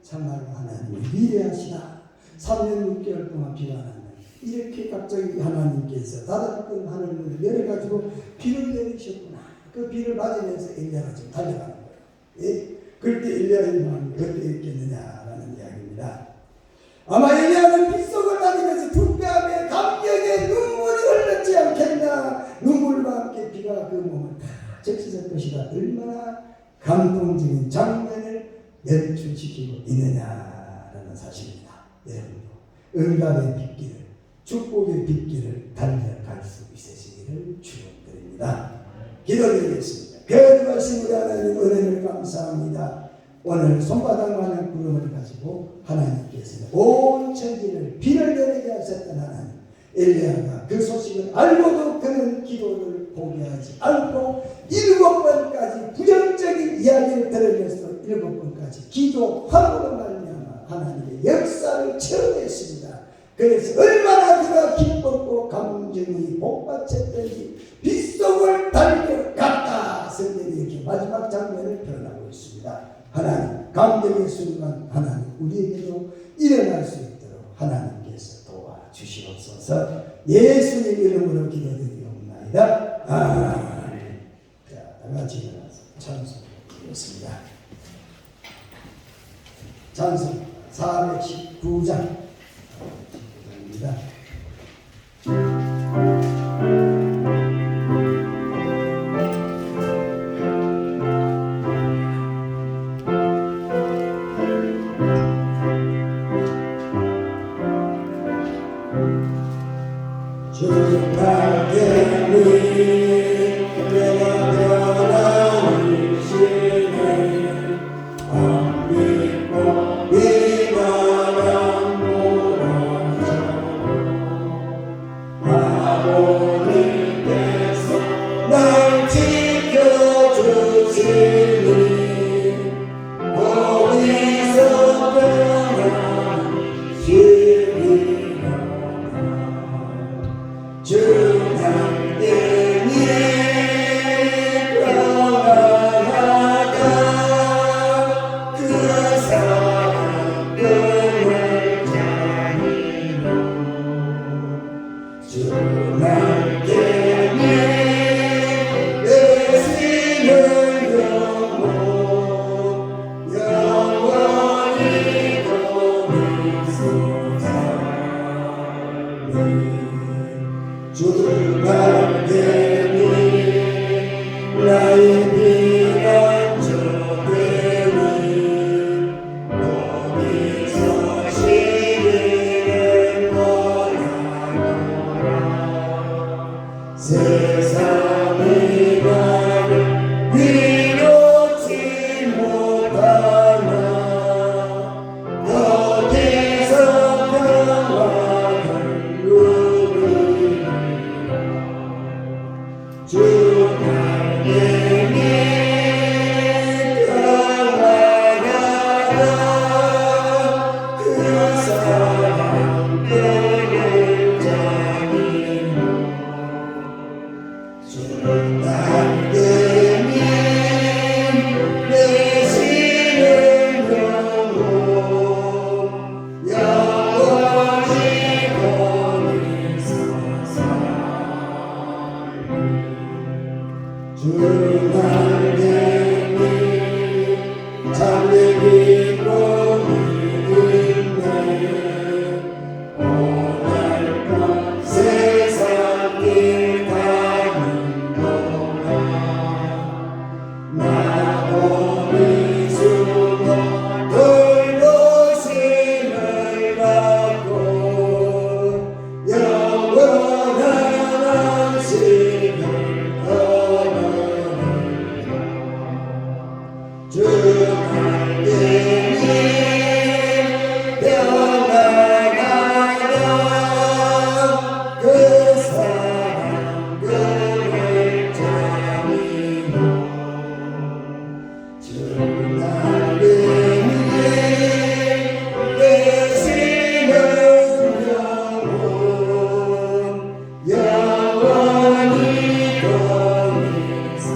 참말로 하나님이 위대하시다. 3년 6개월 동안 비가 안 왔네. 이렇게 갑자기 하나님께서 닫았던 하늘문을 열어가지고 비를 내리셨구나. 그 비를 맞으면서 엘리야가 지금 달려가는 거예요. 예? 그럴 때 엘리야의 마음이 어떠했겠느냐라는 이야기입니다. 아마 엘리야는 빗속을 다니면서 불pe함에 감격에 눈물이 흘렀지 않겠나. 눈물과 함께 비가 그 몸을 다 적시할 것이다. 얼마나 감동적인 장면을 연출시키고 있느냐라는 사실입니다. 여러분도 응답의 빗길을 축복의 빗길을 달려갈 수 있으시기를 축원드립니다. 기도드리겠습니다. 거룩하신 우리 하나님 은혜를 감사합니다. 오늘 손바닥만한 구름을 가지고 하나님께서는 온 천지를 비를 내리게 하셨던 하나님 엘리야가 그 소식을 알고도 그는 기도를 포기하지 않고 7번까지 부정적인 이야기를 들으면서 7번까지 기도함으로 말미암아 하나님의 역사를 체험했습니다. 그래서 얼마나 그가 기뻤고 감정이 복받쳤던지 빗속을 달려갔다. 성경이 이렇게 마지막 장면을 표현하고 있습니다. 하나님 감격의 순간 하나님 우리에게도 일어날 수 있도록 하나님께서 도와주시옵소서. 예수님 이름으로 기도드리옵나이다. 아멘. 자, 다같이 일어나서 찬송 드리겠습니다. 찬송 419장 입니다. 주님께 주님께 나의 피난처 되니 거기서 쉬기를 원하노라. 세상이 나를 위로치 못하나 거기서 평화를 누리리. 주 나에게 평화가 그 사랑 그를 자기로 주 나에게 되시는 영혼 영원히 거기서 주 나에게 참된 기쁨이 있네. 오늘과 세상 길 가는 동안 나도 미수고 돌보심을 받고 영원한 안식을 얻으리라. 주 나에게 평안하여 그 사랑 그를 자미로 주 나에게 되시는 영혼 영원히 거기서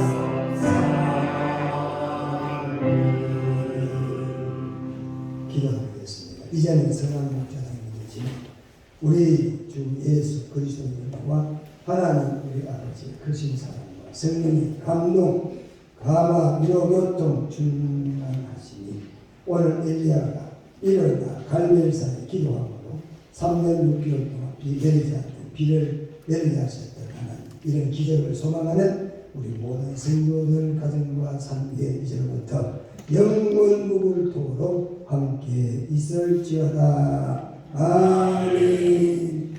기도하겠습니다. 이제는 성령 목자님이지 우리 주 예수 그리스도님과 하나님 우리 아버지 크신 사랑과 성령의 감동, 감화, 위로, 교통 충만하시니 오늘 엘리야가 일어나 갈멜산에 기도함으로 3년 6개월 동안 비 내리지 않는 비를 내리게 하셨던 하나님, 이런 기적을 소망하는 우리 모든 성도들 가정과 삶에 이제부터 영원무불토록 함께 있을지어다. 아멘.